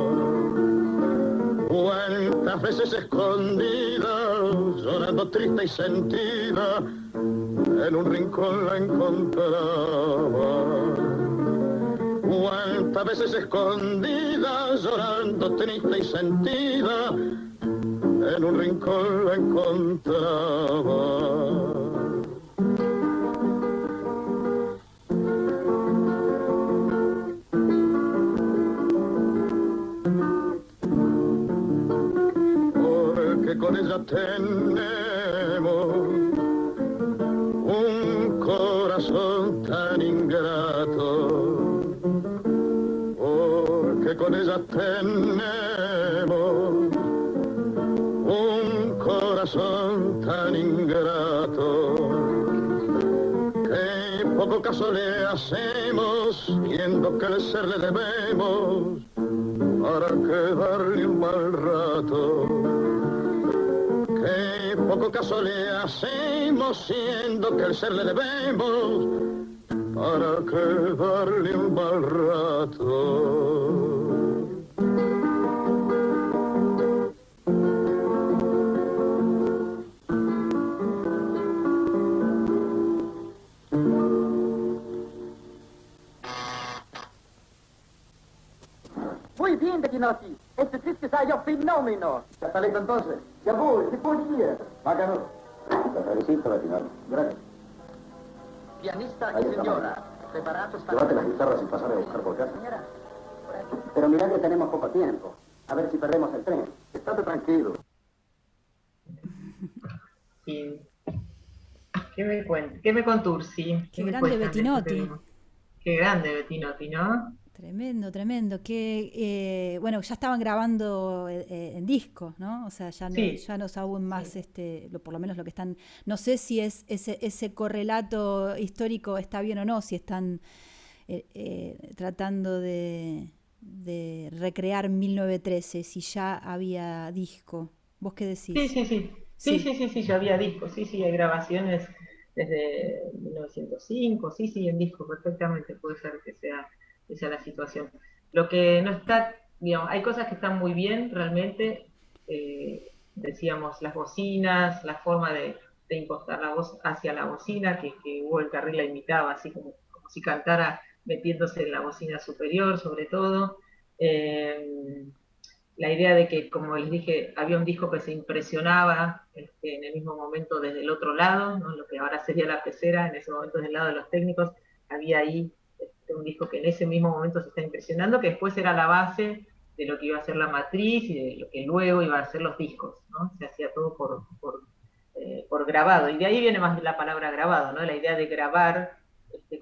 Cuántas veces escondida, llorando triste y sentida, en un rincón la encontraba. Cuántas veces escondida, llorando triste y sentida, en un rincón la encontraba. Porque con ella tenemos un corazón tan ingrato, porque con ella tenemos un corazón tan ingrato, que poco caso le hacemos, viendo que el ser le debemos, para quedarle un mal rato. Que poco caso le hacemos, siendo que el ser le debemos, para quedarle un mal rato. Muy bien, Bettinotti. Este triste ensayo fenómeno. ¿Ya está listo entonces? Ya voy, ¿qué podía? Bácano. Te felicito, Bettinotti. Gracias. Pianista y señora, preparados para... Llévate las guitarras y pasar a buscar por casa. Señora, por aquí. Pero mirá que tenemos poco tiempo. A ver si perdemos el tren. Estate tranquilo. Sí. ¿Qué me cuenta? ¿Qué me contursi? Qué grande Bettinotti. Qué grande Bettinotti, ¿no? Tremendo, tremendo. Que bueno, ya estaban grabando en disco, ¿no? O sea, ya no, Sí. ya no saben más, por lo menos lo que están. No sé si es ese correlato histórico está bien o no, si están tratando de recrear 1913, si ya había disco. ¿Vos qué decís? Sí, ya había discos, sí, hay grabaciones desde 1905, sí, en disco, perfectamente puede ser que sea esa la situación. Lo que no está, digamos, hay cosas que están muy bien realmente, decíamos las bocinas, la forma de impostar la voz hacia la bocina, que Hugo el Carril la imitaba, así como si cantara metiéndose en la bocina superior, sobre todo. La idea de que, como les dije, había un disco que se impresionaba en el mismo momento desde el otro lado, ¿no? Lo que ahora sería la pecera, en ese momento del lado de los técnicos, había ahí un disco que en ese mismo momento se está impresionando, que después era la base de lo que iba a ser la matriz y de lo que luego iba a ser los discos, ¿no? Se hacía todo por grabado, y de ahí viene más la palabra grabado, ¿no? La idea de grabar,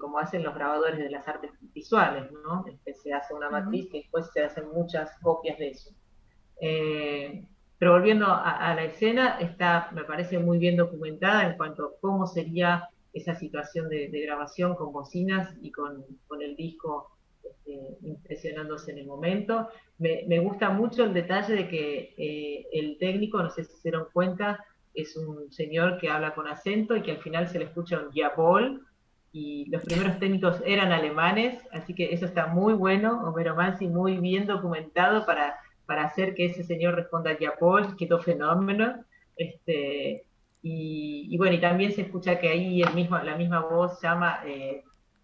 como hacen los grabadores de las artes visuales, ¿no? Se hace una matriz que después se hacen muchas copias de eso. Pero volviendo a la escena, está, me parece muy bien documentada en cuanto a cómo sería esa situación de grabación con bocinas y con el disco impresionándose en el momento. Me gusta mucho el detalle de que el técnico, no sé si se dieron cuenta, es un señor que habla con acento y que al final se le escucha un Jawohl, y los primeros técnicos eran alemanes, así que eso está muy bueno, Homero Mansi muy bien documentado para hacer que ese señor responda Jawohl, quedó fenómeno. Y bueno, y también se escucha que ahí la misma voz llama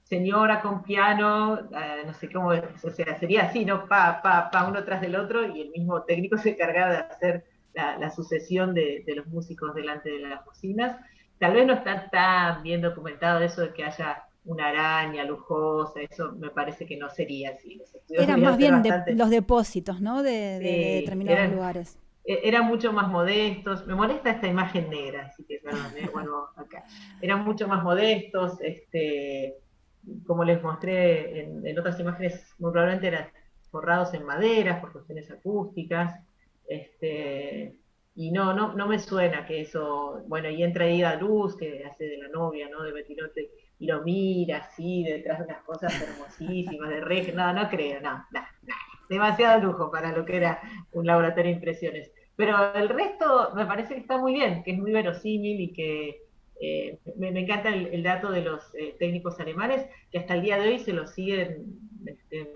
señora con piano, no sé cómo, o sea, sería así, ¿no? Pa, pa, pa, uno tras del otro, y el mismo técnico se encargaba de hacer la sucesión de los músicos delante de las bocinas. Tal vez no está tan bien documentado eso de que haya una araña lujosa, eso me parece que no sería así. Los estudios Eran debían más ser bien bastante, los depósitos, ¿no? De sí, determinados lugares. eran mucho más modestos. Me molesta esta imagen negra, así que perdón, vuelvo acá. Eran mucho más modestos, como les mostré en otras imágenes, muy probablemente eran forrados en maderas por cuestiones acústicas. Y no me suena que eso, bueno, y entra Ida Luz, que hace de la novia, ¿no? De Betinote, y lo mira así, detrás de unas cosas hermosísimas, de Reg, no creo, no, demasiado lujo para lo que era un laboratorio de impresiones. Pero el resto me parece que está muy bien, que es muy verosímil y que me encanta el dato de los técnicos alemanes, que hasta el día de hoy se lo siguen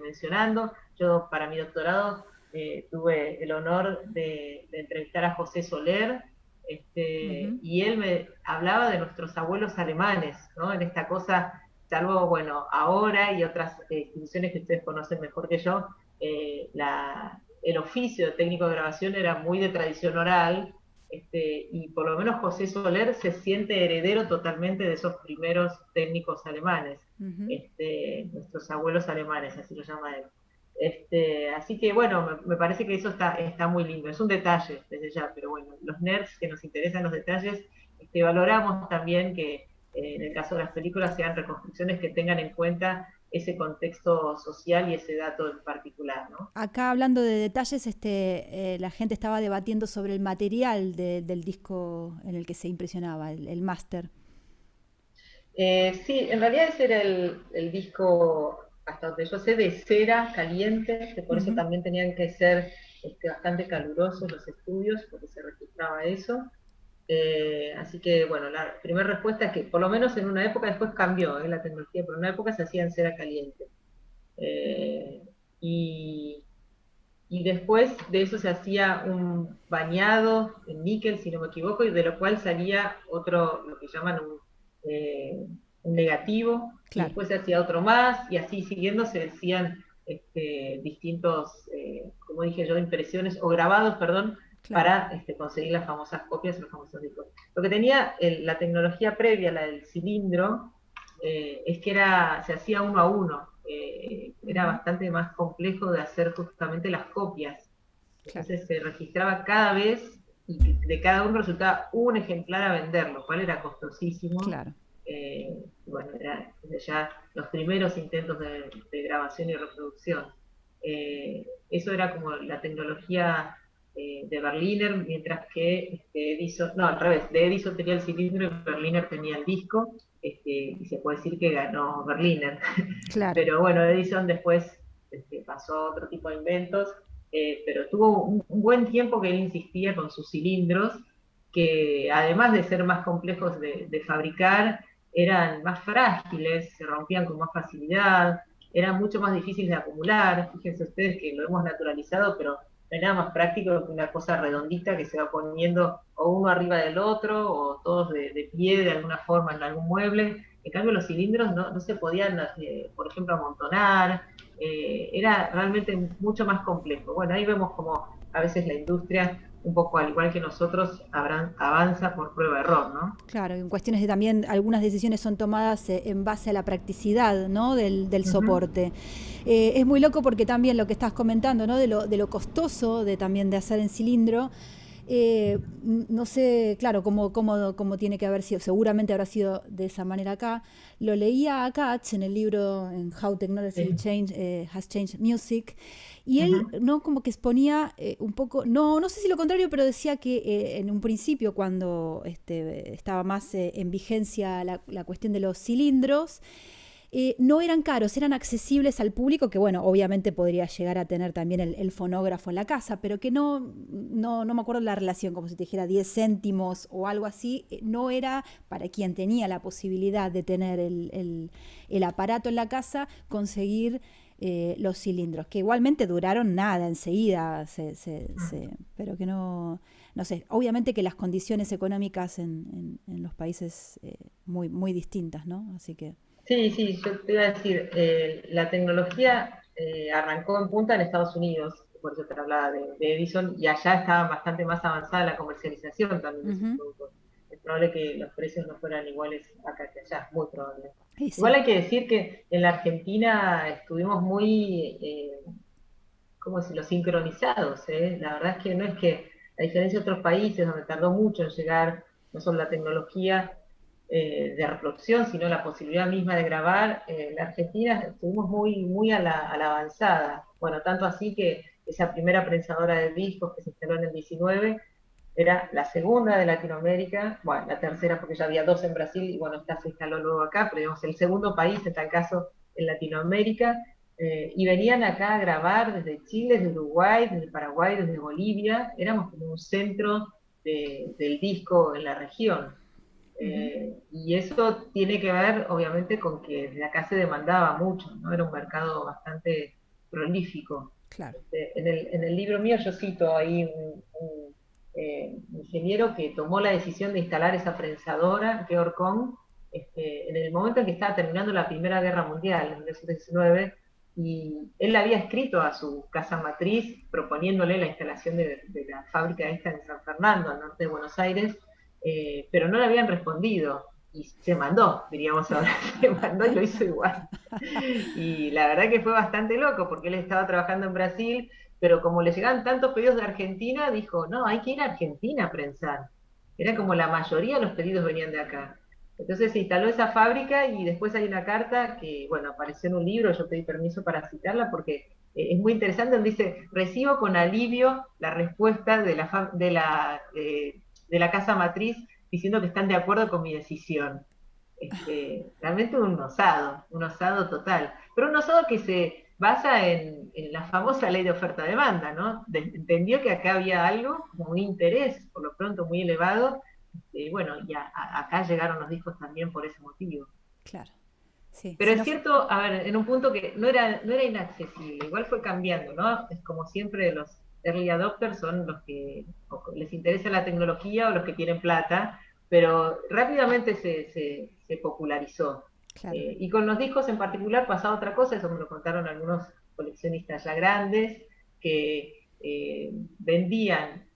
mencionando. Yo para mi doctorado tuve el honor de entrevistar a José Soler, y él me hablaba de nuestros abuelos alemanes, ¿no? En esta cosa, salvo, bueno, ahora y otras instituciones que ustedes conocen mejor que yo, el oficio de técnico de grabación era muy de tradición oral, y por lo menos José Soler se siente heredero totalmente de esos primeros técnicos alemanes, nuestros abuelos alemanes, así lo llama él. Así que bueno, me parece que eso está muy lindo. Es un detalle desde ya, pero bueno, los nerds que nos interesan los detalles, valoramos también que en el caso de las películas sean reconstrucciones que tengan en cuenta ese contexto social y ese dato en particular, ¿no? Acá hablando de detalles, la gente estaba debatiendo sobre el material del disco en el que se impresionaba, el máster. Sí, en realidad ese era el disco, hasta donde yo sé, de cera caliente, que por eso también tenían que ser bastante calurosos los estudios, porque se registraba eso. Así que, bueno, la primera respuesta es que por lo menos en una época, después cambió la tecnología, pero en una época se hacía en cera caliente. Y, y después de eso se hacía un bañado en níquel, si no me equivoco, y de lo cual salía otro, lo que llaman un negativo, y Claro. después se hacía otro más, y así siguiendo se hacían distintos, como dije yo, impresiones, o grabados, perdón, Claro. para conseguir las famosas copias, los famosos discos. Lo que tenía la tecnología previa, la del cilindro, es que se hacía uno a uno. Era bastante más complejo de hacer justamente las copias. Entonces se registraba cada vez y de cada uno resultaba un ejemplar a vender, lo cual era costosísimo. Claro. Bueno, era ya los primeros intentos de grabación y reproducción. Eso era como la tecnología de Berliner, mientras que Edison, no, al revés, de Edison tenía el cilindro y Berliner tenía el disco, y se puede decir que ganó Berliner. Claro. Pero bueno, Edison después pasó a otro tipo de inventos, pero tuvo un buen tiempo que él insistía con sus cilindros, que además de ser más complejos de fabricar, eran más frágiles, se rompían con más facilidad, eran mucho más difíciles de acumular. Fíjense ustedes que lo hemos naturalizado, pero no hay nada más práctico que una cosa redondita que se va poniendo o uno arriba del otro, o todos de pie de alguna forma en algún mueble. En cambio, los cilindros no se podían, por ejemplo, amontonar, era realmente mucho más complejo. Bueno, ahí vemos como a veces la industria, un poco al igual que nosotros, avanza por prueba-error, ¿no? Claro, en cuestiones de también algunas decisiones son tomadas en base a la practicidad, ¿no? del soporte. Es muy loco porque también lo que estás comentando, ¿no? de lo costoso también de hacer en cilindro. No sé, claro, cómo tiene que haber sido, seguramente habrá sido de esa manera acá. Lo leía a Katz en el libro en How Technology Has Changed Music, y él no como que exponía un poco, no sé si lo contrario, pero decía que en un principio, cuando estaba más en vigencia la cuestión de los cilindros, no eran caros, eran accesibles al público, que bueno, obviamente podría llegar a tener también el fonógrafo en la casa, pero que no me acuerdo la relación, como si te dijera 10 céntimos o algo así, no era para quien tenía la posibilidad de tener el aparato en la casa, conseguir los cilindros, que igualmente duraron nada, enseguida, pero que no sé, obviamente que las condiciones económicas en los países muy, muy distintas, ¿no? Así que... Sí, yo te iba a decir, la tecnología arrancó en punta en Estados Unidos, por eso te hablaba de Edison, y allá estaba bastante más avanzada la comercialización también de esos productos. Es probable que los precios no fueran iguales acá que allá, muy probable. Sí. Igual hay que decir que en la Argentina estuvimos muy, ¿cómo decirlo?, sincronizados, ¿eh? La verdad es que no es que, a diferencia de otros países donde tardó mucho en llegar no solo la tecnología de reproducción, sino la posibilidad misma de grabar, en la Argentina estuvimos muy a la avanzada. Bueno, tanto así que esa primera prensadora de discos que se instaló en el 19 era la segunda de Latinoamérica, bueno, la tercera porque ya había dos en Brasil y bueno, esta se instaló luego acá, pero digamos el segundo país en tal caso en Latinoamérica, y venían acá a grabar desde Chile, desde Uruguay, desde Paraguay, desde Bolivia, éramos como un centro del disco en la región. Y eso tiene que ver, obviamente, con que de acá se demandaba mucho, ¿no? Era un mercado bastante prolífico. Claro. En el libro mío yo cito ahí un ingeniero que tomó la decisión de instalar esa prensadora, Georg Kohn, en el momento en que estaba terminando la Primera Guerra Mundial, en 1919, y él había escrito a su casa matriz proponiéndole la instalación de la fábrica esta en San Fernando, al norte de Buenos Aires, pero no le habían respondido, y se mandó, diríamos ahora, se mandó y lo hizo igual. Y la verdad que fue bastante loco, porque él estaba trabajando en Brasil, pero como le llegaban tantos pedidos de Argentina, dijo, no, hay que ir a Argentina a prensar. Era como la mayoría de los pedidos venían de acá. Entonces se instaló esa fábrica y después hay una carta que, bueno, apareció en un libro, yo pedí permiso para citarla porque es muy interesante, donde dice, recibo con alivio la respuesta de la casa matriz diciendo que están de acuerdo con mi decisión. Realmente un osado total. Pero un osado que se basa en la famosa ley de oferta-demanda, ¿no? Entendió que acá había algo, como un interés, por lo pronto muy elevado, y bueno, ya acá llegaron los discos también por ese motivo. Claro. Sí, pero si es cierto, a ver, en un punto que no era inaccesible, igual fue cambiando, ¿no? Es como siempre los early adopters son los que les interesa la tecnología o los que tienen plata, pero rápidamente se popularizó. Claro. Y con los discos en particular pasaba otra cosa, eso me lo contaron algunos coleccionistas ya grandes, que vendían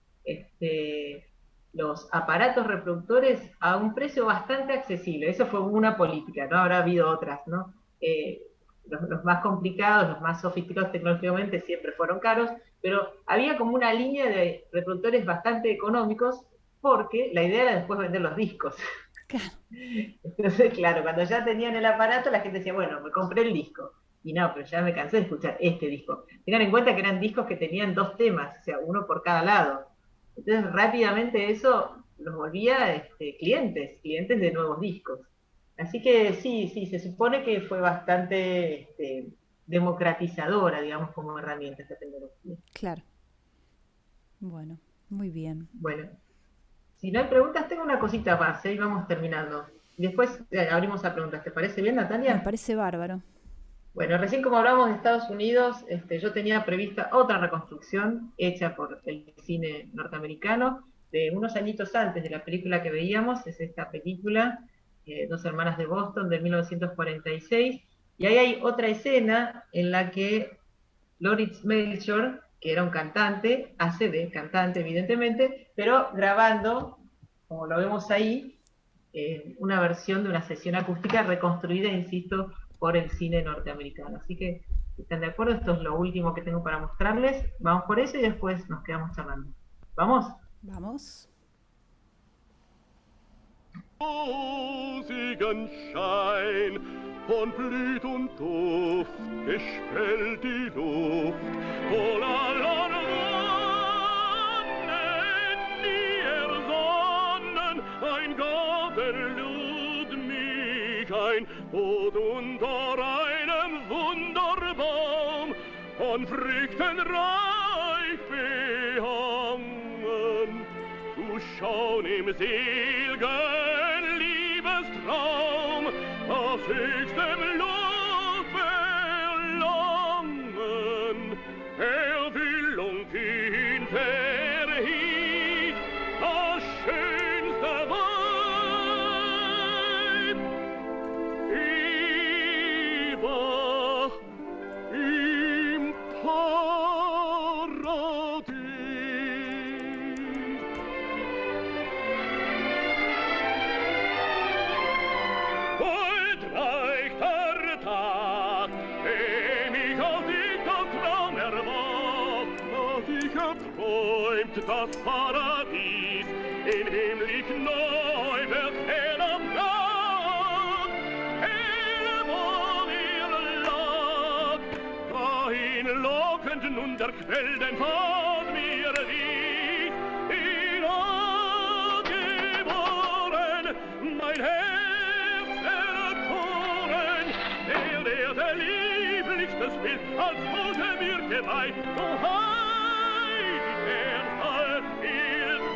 los aparatos reproductores a un precio bastante accesible. Eso fue una política, ¿no? Habrá habido otras, ¿no? Los más complicados, los más sofisticados tecnológicamente siempre fueron caros, pero había como una línea de reproductores bastante económicos, porque la idea era después vender los discos. Claro. Entonces, claro, cuando ya tenían el aparato, la gente decía, bueno, me compré el disco. Y no, pero ya me cansé de escuchar este disco. Tengan en cuenta que eran discos que tenían 2 temas, o sea, uno por cada lado. Entonces, rápidamente eso los volvía clientes de nuevos discos. Así que sí, se supone que fue bastante democratizadora, digamos, como herramienta esta tecnología. Claro. Bueno, muy bien. Bueno, si no hay preguntas, tengo una cosita más, y vamos terminando. Y después abrimos a preguntas. ¿Te parece bien, Natalia? Me parece bárbaro. Bueno, recién como hablamos de Estados Unidos, yo tenía prevista otra reconstrucción hecha por el cine norteamericano, de unos añitos antes de la película que veíamos, es esta película, Dos hermanas de Boston, de 1946, y ahí hay otra escena en la que Lawrence Melchior, que era un cantante, hace de cantante evidentemente, pero grabando, como lo vemos ahí, una versión de una sesión acústica reconstruida, insisto, por el cine norteamericano. Así que, si están de acuerdo, esto es lo último que tengo para mostrarles. Vamos por eso y después nos quedamos charlando. ¿Vamos? Vamos. Rosigen Schein von Blüt und Duft geschwellt die Luft, voller Wonnen nie ersonnen, ein Gott erlud mich ein, und unter einem Wunderbaum von Früchten reich behangen, zu schauen im selgen Liebestraum, aus höchstem Lob verlangen, Erfüllung hinterhielt, das schönste Weib. was ich erträumt, das Paradies, in himmlisch neu wird hell am Tag, hell wo wir lag, dahin lockend nun der Quell den Pfad mir wies, geboren, mein Herz erkoren, der lieblichstes Bild als Mose mir geweiht, so heilig er alles ist,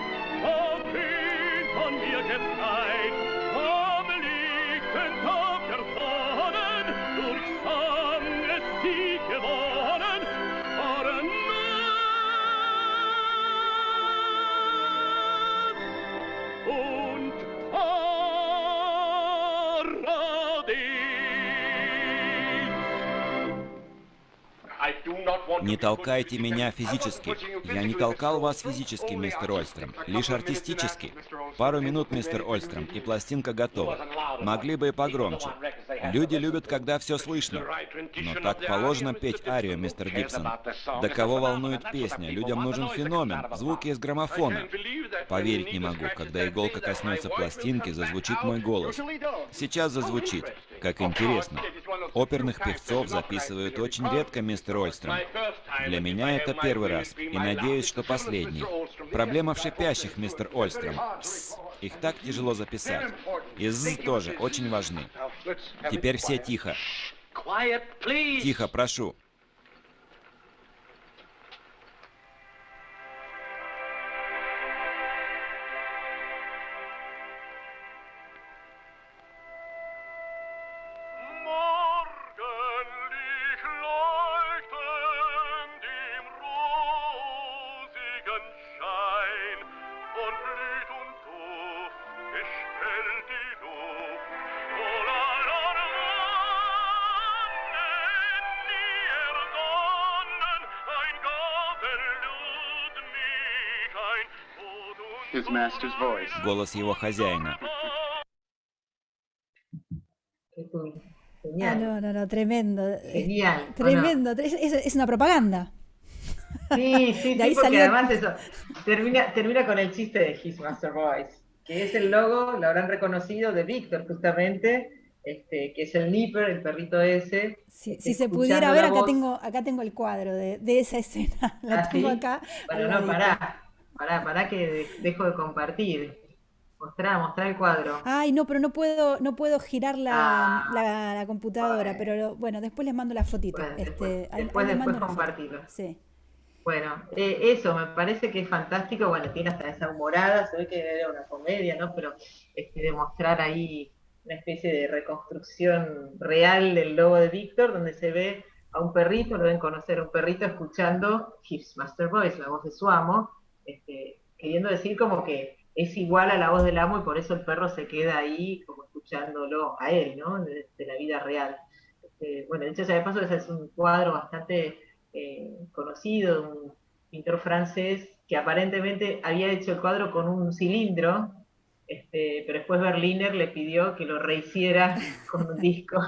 vom Kühn von mir gefreit, vom lichten Tag der Sonnen, durch Sang ist sie gewonnen, und Не толкайте меня физически. Я не толкал вас физически, мистер Ольстром. Лишь артистически. Пару минут, мистер Ольстром, и пластинка готова. Могли бы и погромче. Люди любят, когда все слышно. Но так положено петь арию, мистер Гибсон. Да кого волнует песня? Людям нужен феномен, звуки из граммофона. Поверить не могу, когда иголка коснется пластинки, зазвучит мой голос. Сейчас зазвучит. Как интересно. Оперных певцов записывают очень редко, мистер Ольстром. Для меня это первый раз, и надеюсь, что последний. Проблема в шипящих, мистер Ольстром. С. Их так тяжело записать. И з тоже очень важны. Теперь все тихо. Тихо, прошу. Голос его хозяина. Genial. No, tremendo. Genial. Tremendo. No? Es una propaganda. Sí, sí, de ahí porque salió... además eso termina con el chiste de His Master Voice, que es el logo, lo habrán reconocido, de Víctor justamente, que es el Nipper, el perrito ese. Si se pudiera ver, acá tengo el cuadro de esa escena. La tengo ¿sí? acá. Bueno, no, pará que dejo de compartir. Mostrá el cuadro. Ay, no, pero no puedo girar la computadora, pero bueno, después les mando la fotito. Bueno, después compartirlo. Sí. Bueno, eso me parece que es fantástico. Bueno, tiene hasta esa humorada, se ve que era una comedia, ¿no? Pero demostrar ahí una especie de reconstrucción real del logo de Víctor, donde se ve a un perrito, lo deben conocer, un perrito escuchando His Master Voice, la voz de su amo, queriendo decir como que es igual a la voz del amo y por eso el perro se queda ahí como escuchándolo a él, ¿no? De la vida real. Bueno, dicho sea de paso, ese es un cuadro bastante conocido, un pintor francés que aparentemente había hecho el cuadro con un cilindro, pero después Berliner le pidió que lo rehiciera con un disco.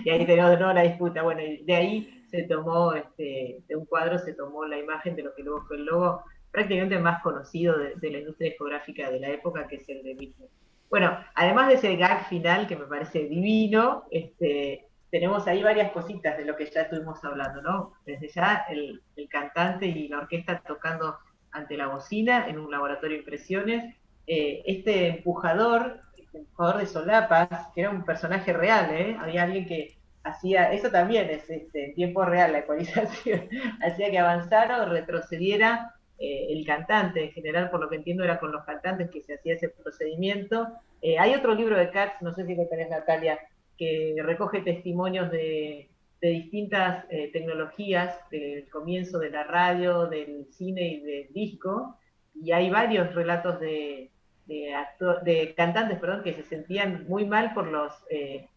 Y ahí tenemos de nuevo la disputa. Bueno, y de ahí se tomó, de un cuadro se tomó la imagen de lo que luego fue el logo prácticamente más conocido de la industria discográfica de la época, que es el de Víctor. Bueno, además de ese gag final que me parece divino, tenemos ahí varias cositas de lo que ya estuvimos hablando, ¿no? Desde ya el cantante y la orquesta tocando ante la bocina en un laboratorio de impresiones, este empujador de solapas, que era un personaje real, había alguien que hacía, eso también es en tiempo real la ecualización, hacía que avanzara o retrocediera el cantante. En general, por lo que entiendo, era con los cantantes que se hacía ese procedimiento. Hay otro libro de Katz, no sé si lo tenés, Natalia, que recoge testimonios de distintas tecnologías del comienzo de la radio, del cine y del disco, y hay varios relatos de cantantes, que se sentían muy mal por los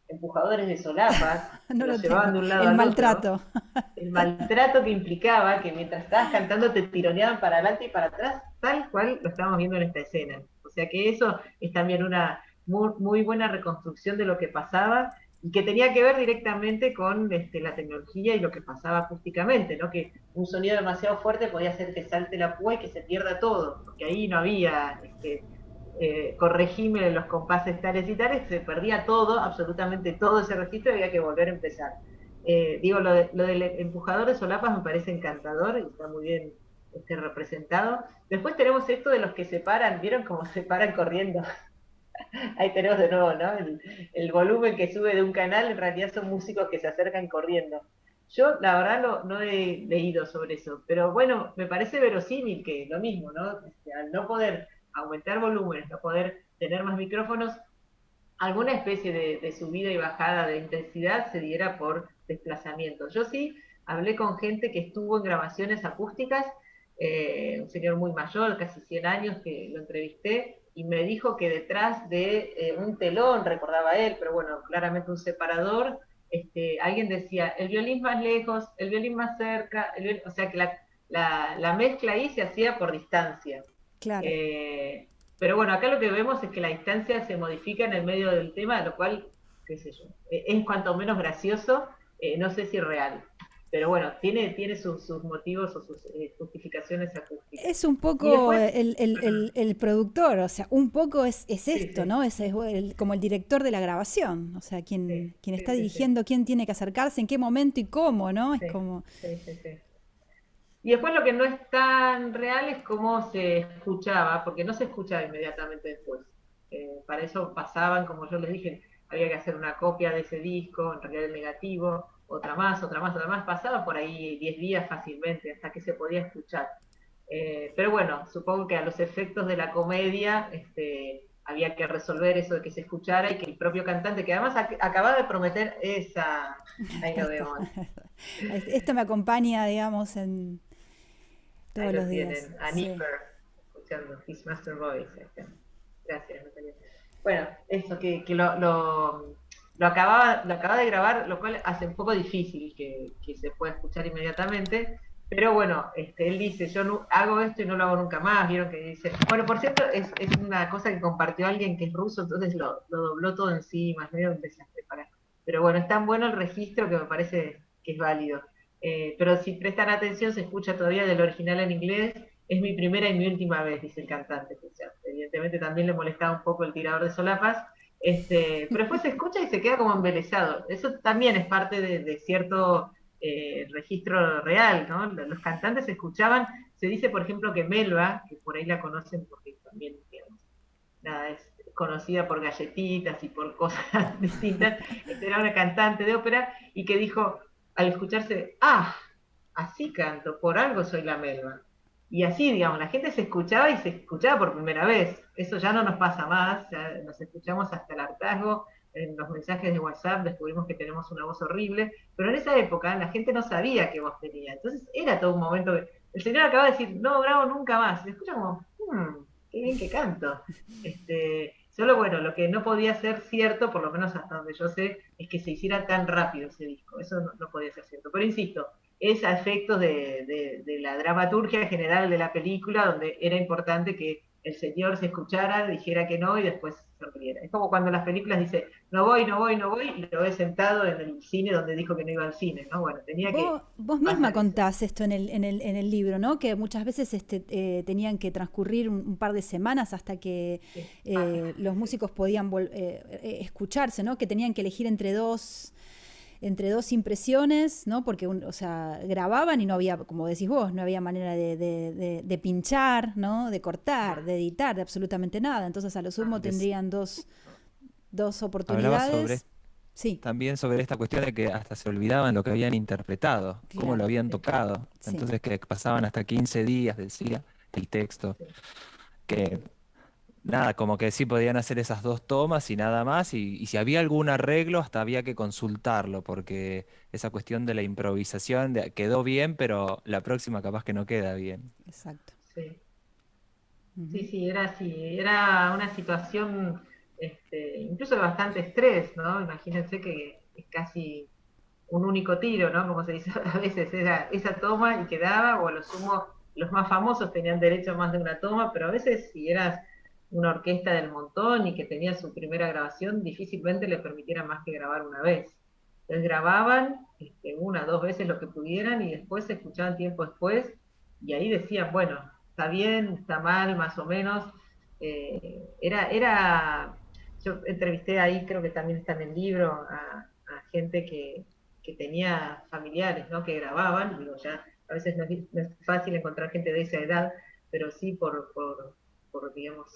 empujadores de solapas, no los llevaban de un lado al maltrato. Otro. El maltrato que implicaba que mientras estabas cantando te tironeaban para adelante y para atrás, tal cual lo estamos viendo en esta escena. O sea que eso es también una muy buena reconstrucción de lo que pasaba, y que tenía que ver directamente con la tecnología y lo que pasaba acústicamente, ¿no? Que un sonido demasiado fuerte podía hacer que salte la púa y que se pierda todo, porque ahí no había corregime los compases tales y tales, se perdía todo, absolutamente todo ese registro y había que volver a empezar. Lo del empujador de solapas me parece encantador y está muy bien representado. Después tenemos esto de los que se paran, ¿vieron cómo se paran corriendo? Ahí tenemos de nuevo, ¿no? El volumen que sube de un canal en realidad son músicos que se acercan corriendo. Yo, la verdad, no he leído sobre eso, pero bueno, me parece verosímil que lo mismo, ¿no? Al no poder aumentar volúmenes, no poder tener más micrófonos, alguna especie de subida y bajada de intensidad se diera por desplazamiento. Yo sí hablé con gente que estuvo en grabaciones acústicas, un señor muy mayor, casi 100 años, que lo entrevisté, y me dijo que detrás de un telón, recordaba él, pero bueno, claramente un separador, alguien decía, el violín más lejos, el violín más cerca, o sea que la mezcla ahí se hacía por distancia. Claro. Pero bueno, acá lo que vemos es que la distancia se modifica en el medio del tema, lo cual, qué sé yo, es cuanto menos gracioso, no sé si real. Pero bueno, tiene sus motivos o sus justificaciones acústicas. Es un poco después, el productor, o sea, un poco es esto, sí. ¿no? Es como el director de la grabación, o sea, quien está dirigiendo, quién tiene que acercarse, en qué momento y cómo, ¿no? Es como... Sí. Y después lo que no es tan real es cómo se escuchaba, porque no se escuchaba inmediatamente después. Para eso pasaban, como yo les dije, había que hacer una copia de ese disco, en realidad el negativo, otra más, pasaba por ahí 10 días fácilmente hasta que se podía escuchar. Pero bueno, supongo que a los efectos de la comedia había que resolver eso de que se escuchara y que el propio cantante, que además acababa de prometer esa... Ahí lo vemos. Esto me acompaña, digamos, en todos los días. A Nipper, escuchando His Master Voice. Gracias, Natalia. Bueno, eso, que lo acaba de grabar, lo cual hace un poco difícil que se pueda escuchar inmediatamente, pero bueno, él dice, yo no, hago esto y no lo hago nunca más, vieron que dice, bueno, por cierto, es una cosa que compartió alguien que es ruso, entonces lo dobló todo encima, es medio un desastre pero bueno, es tan bueno el registro que me parece que es válido. Pero si prestan atención, se escucha todavía del original en inglés. Es mi primera y mi última vez, dice el cantante. O sea, evidentemente también le molestaba un poco el tirador de solapas, pero después se escucha y se queda como embelesado. Eso también es parte de cierto registro real, ¿no? Los cantantes escuchaban, se dice por ejemplo que Melba, que por ahí la conocen porque también, digamos, nada, es conocida por galletitas y por cosas distintas, era una cantante de ópera y que dijo, al escucharse, así canto, por algo soy la Melba. Y así, digamos, la gente se escuchaba y se escuchaba por primera vez. Eso ya no nos pasa más, ya nos escuchamos hasta el hartazgo, en los mensajes de WhatsApp descubrimos que tenemos una voz horrible, pero en esa época la gente no sabía qué voz tenía. Entonces era todo un momento que el señor acaba de decir, no grabo nunca más. Se escucha como, qué bien que canto. Solo bueno, lo que no podía ser cierto, por lo menos hasta donde yo sé, es que se hiciera tan rápido ese disco. Eso no podía ser cierto. Pero insisto, es a efectos de la dramaturgia general de la película, donde era importante que el señor se escuchara, dijera que no y después se riera. Es como cuando las películas dicen, no voy, y lo ves sentado en el cine donde dijo que no iba al cine, ¿no? Bueno, tenía que... Vos misma contás esto en el libro, ¿no? Que muchas veces tenían que transcurrir un par de semanas hasta que los músicos podían escucharse, ¿no? Que tenían que elegir entre dos impresiones, ¿no? Porque, grababan y no había, como decís vos, no había manera de pinchar, ¿no? De cortar, de editar, de absolutamente nada. Entonces, a lo sumo tendrían dos oportunidades. También sobre esta cuestión de que hasta se olvidaban lo que habían interpretado, cómo lo habían tocado. Entonces, que pasaban hasta 15 días, decía el texto, que... Nada, como que sí podían hacer esas dos tomas y nada más, y si había algún arreglo hasta había que consultarlo, porque esa cuestión de la improvisación quedó bien, pero la próxima capaz que no queda bien. Exacto. Sí, sí, era así, era una situación incluso de bastante estrés, ¿no? Imagínense que es casi un único tiro, ¿no? Como se dice a veces, era esa toma y quedaba, o a lo sumo los más famosos tenían derecho a más de una toma, pero a veces si eras una orquesta del montón y que tenía su primera grabación, difícilmente le permitieran más que grabar una vez. Entonces grababan una, dos veces lo que pudieran y después se escuchaban tiempo después y ahí decían, bueno, está bien, está mal, más o menos. Yo entrevisté ahí, creo que también está en el libro, a gente que tenía familiares, ¿no? Que grababan, digo, ya a veces no es fácil encontrar gente de esa edad, pero sí por digamos,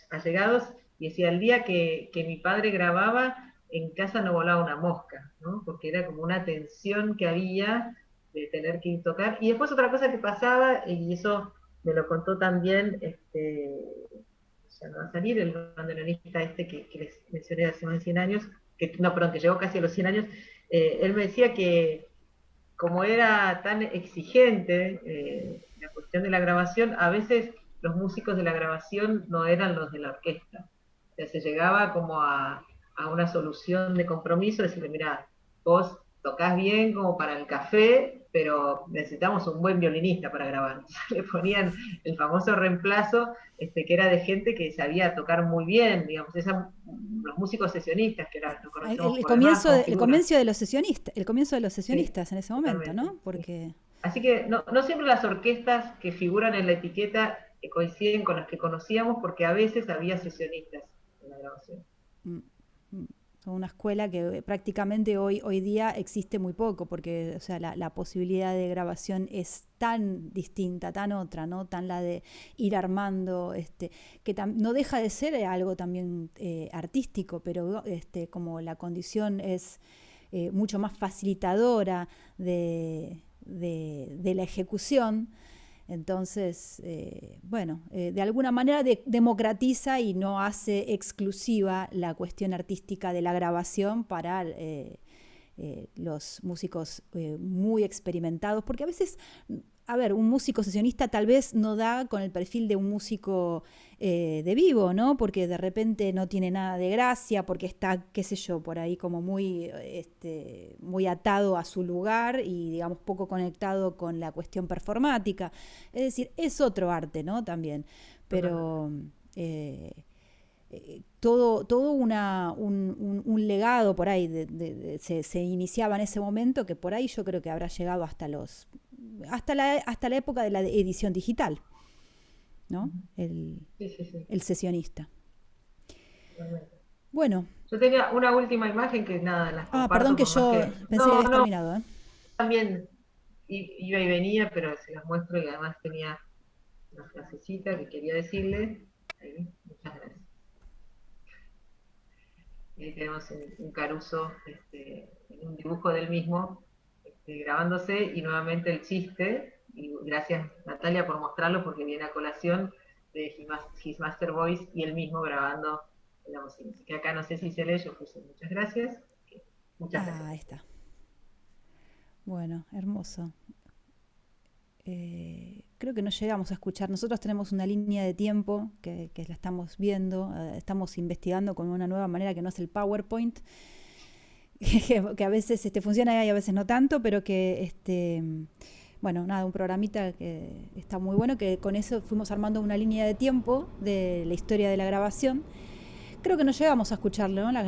allegados, y decía, el día que mi padre grababa, en casa no volaba una mosca, ¿no? Porque era como una tensión que había de tener que ir a tocar. Y después otra cosa que pasaba, y eso me lo contó también, ya no va a salir, el bandoneonista que les mencioné hace más de 100 años, que llegó casi a los 100 años, él me decía que como era tan exigente la cuestión de la grabación, a veces los músicos de la grabación no eran los de la orquesta. O sea, se llegaba como a una solución de compromiso, decirle, mira, vos tocás bien como para el café, pero necesitamos un buen violinista para grabar. Le ponían el famoso reemplazo, que era de gente que sabía tocar muy bien, digamos, los músicos sesionistas, que era lo conocemos El por demás, comienzo de los sesionistas sí, en ese momento, totalmente, ¿no? Porque... sí. Así que no siempre las orquestas que figuran en la etiqueta coinciden con las que conocíamos, porque a veces había sesionistas en la grabación. Son una escuela que prácticamente hoy día existe muy poco, porque o sea, la posibilidad de grabación es tan distinta, tan otra, ¿no? Tan la de ir armando, que no deja de ser algo también artístico, pero como la condición es mucho más facilitadora de la ejecución. Entonces, de alguna manera democratiza y no hace exclusiva la cuestión artística de la grabación para los músicos muy experimentados, porque a veces, un músico sesionista tal vez no da con el perfil de un músico de vivo, ¿no? Porque de repente no tiene nada de gracia, porque está, qué sé yo, por ahí como muy atado a su lugar y, digamos, poco conectado con la cuestión performática. Es decir, es otro arte, ¿no? También. Pero todo un legado por ahí se iniciaba en ese momento, que por ahí yo creo que habrá llegado hasta la época de la edición digital, ¿no? Sí. El sesionista. Bueno. Yo tenía una última imagen que nada, las comparto. Perdón, que yo pensé que habías terminado. También iba y venía, pero se las muestro y además tenía una frasecita que quería decirle. Ahí, muchas gracias. Ahí tenemos un Caruso, un dibujo del mismo, grabándose, y nuevamente el chiste, y gracias Natalia por mostrarlo, porque viene a colación de His Master Voice y él mismo grabando la bocina. Así que acá no sé si se lee, yo puse muchas gracias. Muchas gracias. Ahí está. Bueno, hermoso. Creo que no llegamos a escuchar. Nosotros tenemos una línea de tiempo que la estamos viendo, estamos investigando con una nueva manera que no es el PowerPoint, que a veces funciona y a veces no tanto, pero que un programita que está muy bueno, que con eso fuimos armando una línea de tiempo de la historia de la grabación. Creo que no llegamos a escucharlo, ¿no? Las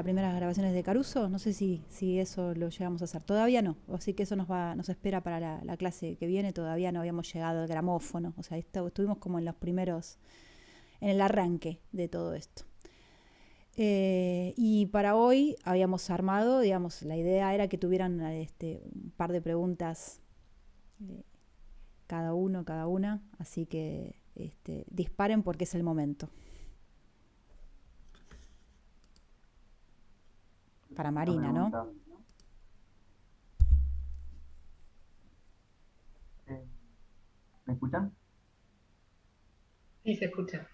primeras grabaciones de Caruso. No sé si eso lo llegamos a hacer. Todavía no. Así que eso nos espera para la clase que viene. Todavía no habíamos llegado al gramófono. O sea, estuvimos como en el arranque de todo esto. Y para hoy habíamos armado, digamos, la idea era que tuvieran un par de preguntas cada uno, cada una. Así que disparen porque es el momento. Para Marina, ¿no? ¿Me escuchan? Sí, se escucha.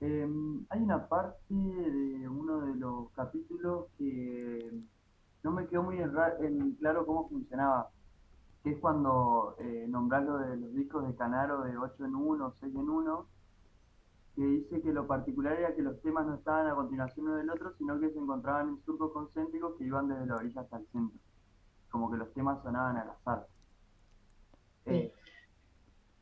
Hay una parte de uno de los capítulos que no me quedó muy en claro cómo funcionaba, que es cuando nombrás lo de los discos de Canaro de 8 en 1, 6 en 1, que dice que lo particular era que los temas no estaban a continuación uno del otro, sino que se encontraban en surcos concéntricos que iban desde la orilla hasta el centro. Como que los temas sonaban al azar.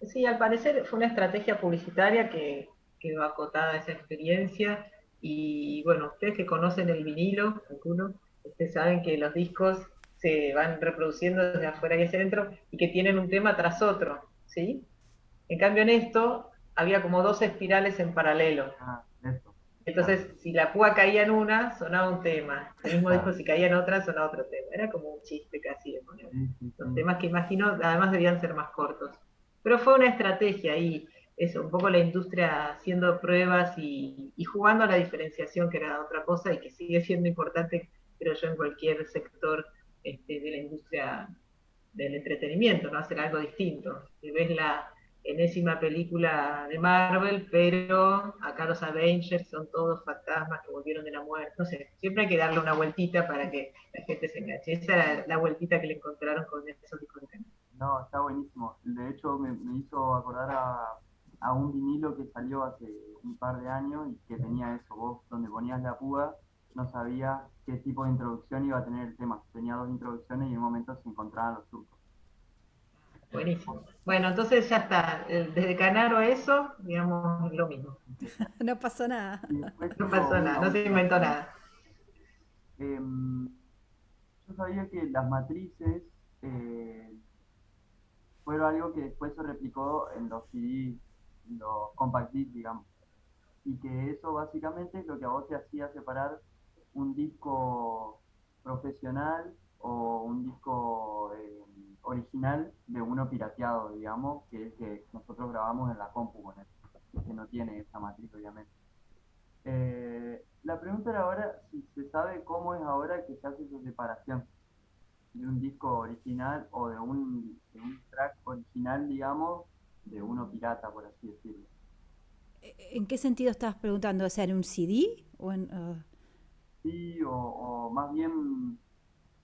Sí, al parecer fue una estrategia publicitaria que quedó acotada esa experiencia. Y bueno, ustedes que conocen el vinilo, calculo, ustedes saben que los discos se van reproduciendo desde afuera y hacia adentro y que tienen un tema tras otro, ¿sí? En cambio en esto había como dos espirales en paralelo. Eso. Entonces, si la púa caía en una, sonaba un tema. El mismo disco, si caía en otra, sonaba otro tema. Era como un chiste casi de poner. Los temas que imagino, además debían ser más cortos. Pero fue una estrategia y eso, un poco la industria haciendo pruebas y jugando a la diferenciación, que era otra cosa y que sigue siendo importante, creo yo, en cualquier sector de la industria del entretenimiento, ¿no? Hacer algo distinto. Si ves la enésima película de Marvel, pero acá los Avengers son todos fantasmas que volvieron de la muerte. No sé, siempre hay que darle una vueltita para que la gente se enganche. Esa era la vueltita que le encontraron con esos discos de canal. No, está buenísimo. De hecho, me hizo acordar a un vinilo que salió hace un par de años y que tenía eso. Vos, donde ponías la púa, no sabías qué tipo de introducción iba a tener el tema. Tenía dos introducciones y en un momento se encontraban los surcos. Buenísimo. Bueno, entonces ya está. Desde Canaro a eso, digamos, lo mismo. No pasó nada. No pasó nada, no se inventó nada. Yo sabía que las matrices fueron algo que después se replicó en los CD, en los compact disc, digamos. Y que eso básicamente es lo que a vos te hacía separar un disco profesional o un disco original de uno pirateado, digamos, que es que nosotros grabamos en la compu con él, que no tiene esa matriz, obviamente. La pregunta era ahora si se sabe cómo es ahora que se hace esa separación de un disco original o de un track original, digamos, de uno pirata, por así decirlo. ¿En qué sentido estabas preguntando? O sea, ¿en un CD? Sí, o más bien,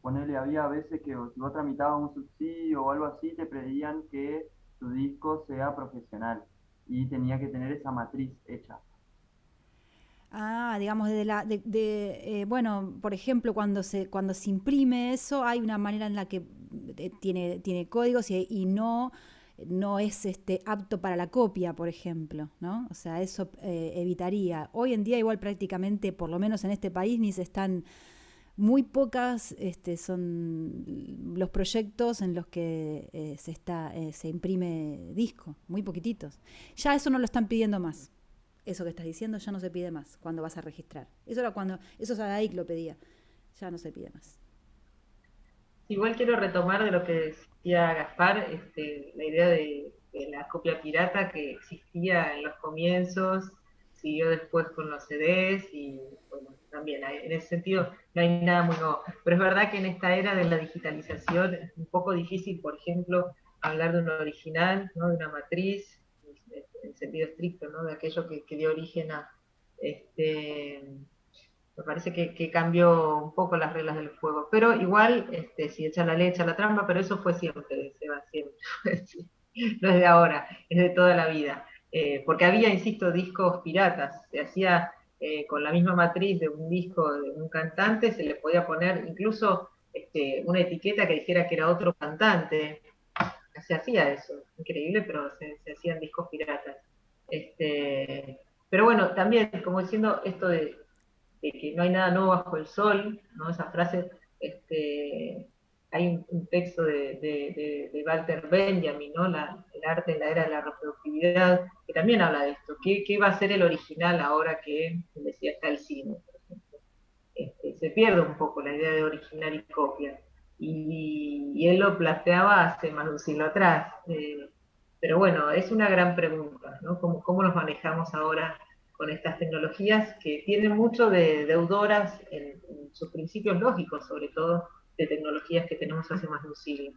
ponele, había veces que si vos tramitabas un subsidio o algo así, te pedían que tu disco sea profesional y tenía que tener esa matriz hecha. Digamos, bueno, por ejemplo, cuando se imprime eso, hay una manera en la que tiene códigos y no es apto para la copia, por ejemplo, ¿no? O sea, eso evitaría. Hoy en día igual prácticamente, por lo menos en este país, ni se están, muy pocas son los proyectos en los que se imprime disco, muy poquititos. Ya eso no lo están pidiendo más. Eso que estás diciendo ya no se pide más cuando vas a registrar. Eso Sadaic lo pedía, ya no se pide más. Igual quiero retomar de lo que decía Gaspar, la idea de la copia pirata que existía en los comienzos, siguió después con los CDs y bueno, también en ese sentido no hay nada muy nuevo. Pero es verdad que en esta era de la digitalización es un poco difícil, por ejemplo, hablar de un original, ¿no? De una matriz, en sentido estricto, ¿no? De aquello que dio origen a me parece que cambió un poco las reglas del juego. Pero igual, si echa la ley, echa la trampa, pero eso fue siempre, se va siempre. No es de ahora, es de toda la vida. Porque había, insisto, discos piratas. Se hacía con la misma matriz de un disco de un cantante, se le podía poner incluso una etiqueta que dijera que era otro cantante. Se hacía eso, increíble, pero se hacían discos piratas. Pero bueno, también, como diciendo esto de que no hay nada nuevo bajo el sol, ¿no? Esa frase, hay un texto de Walter Benjamin, ¿no? El arte en la era de la reproductividad, que también habla de esto. ¿Qué va a ser el original ahora que, decía, está el cine, por ejemplo? Se pierde un poco la idea de original y copia. Y él lo planteaba hace más de un siglo atrás. Pero bueno, es una gran pregunta, ¿no? ¿Cómo nos manejamos ahora con estas tecnologías que tienen mucho de deudoras en sus principios lógicos, sobre todo de tecnologías que tenemos hace más de un siglo?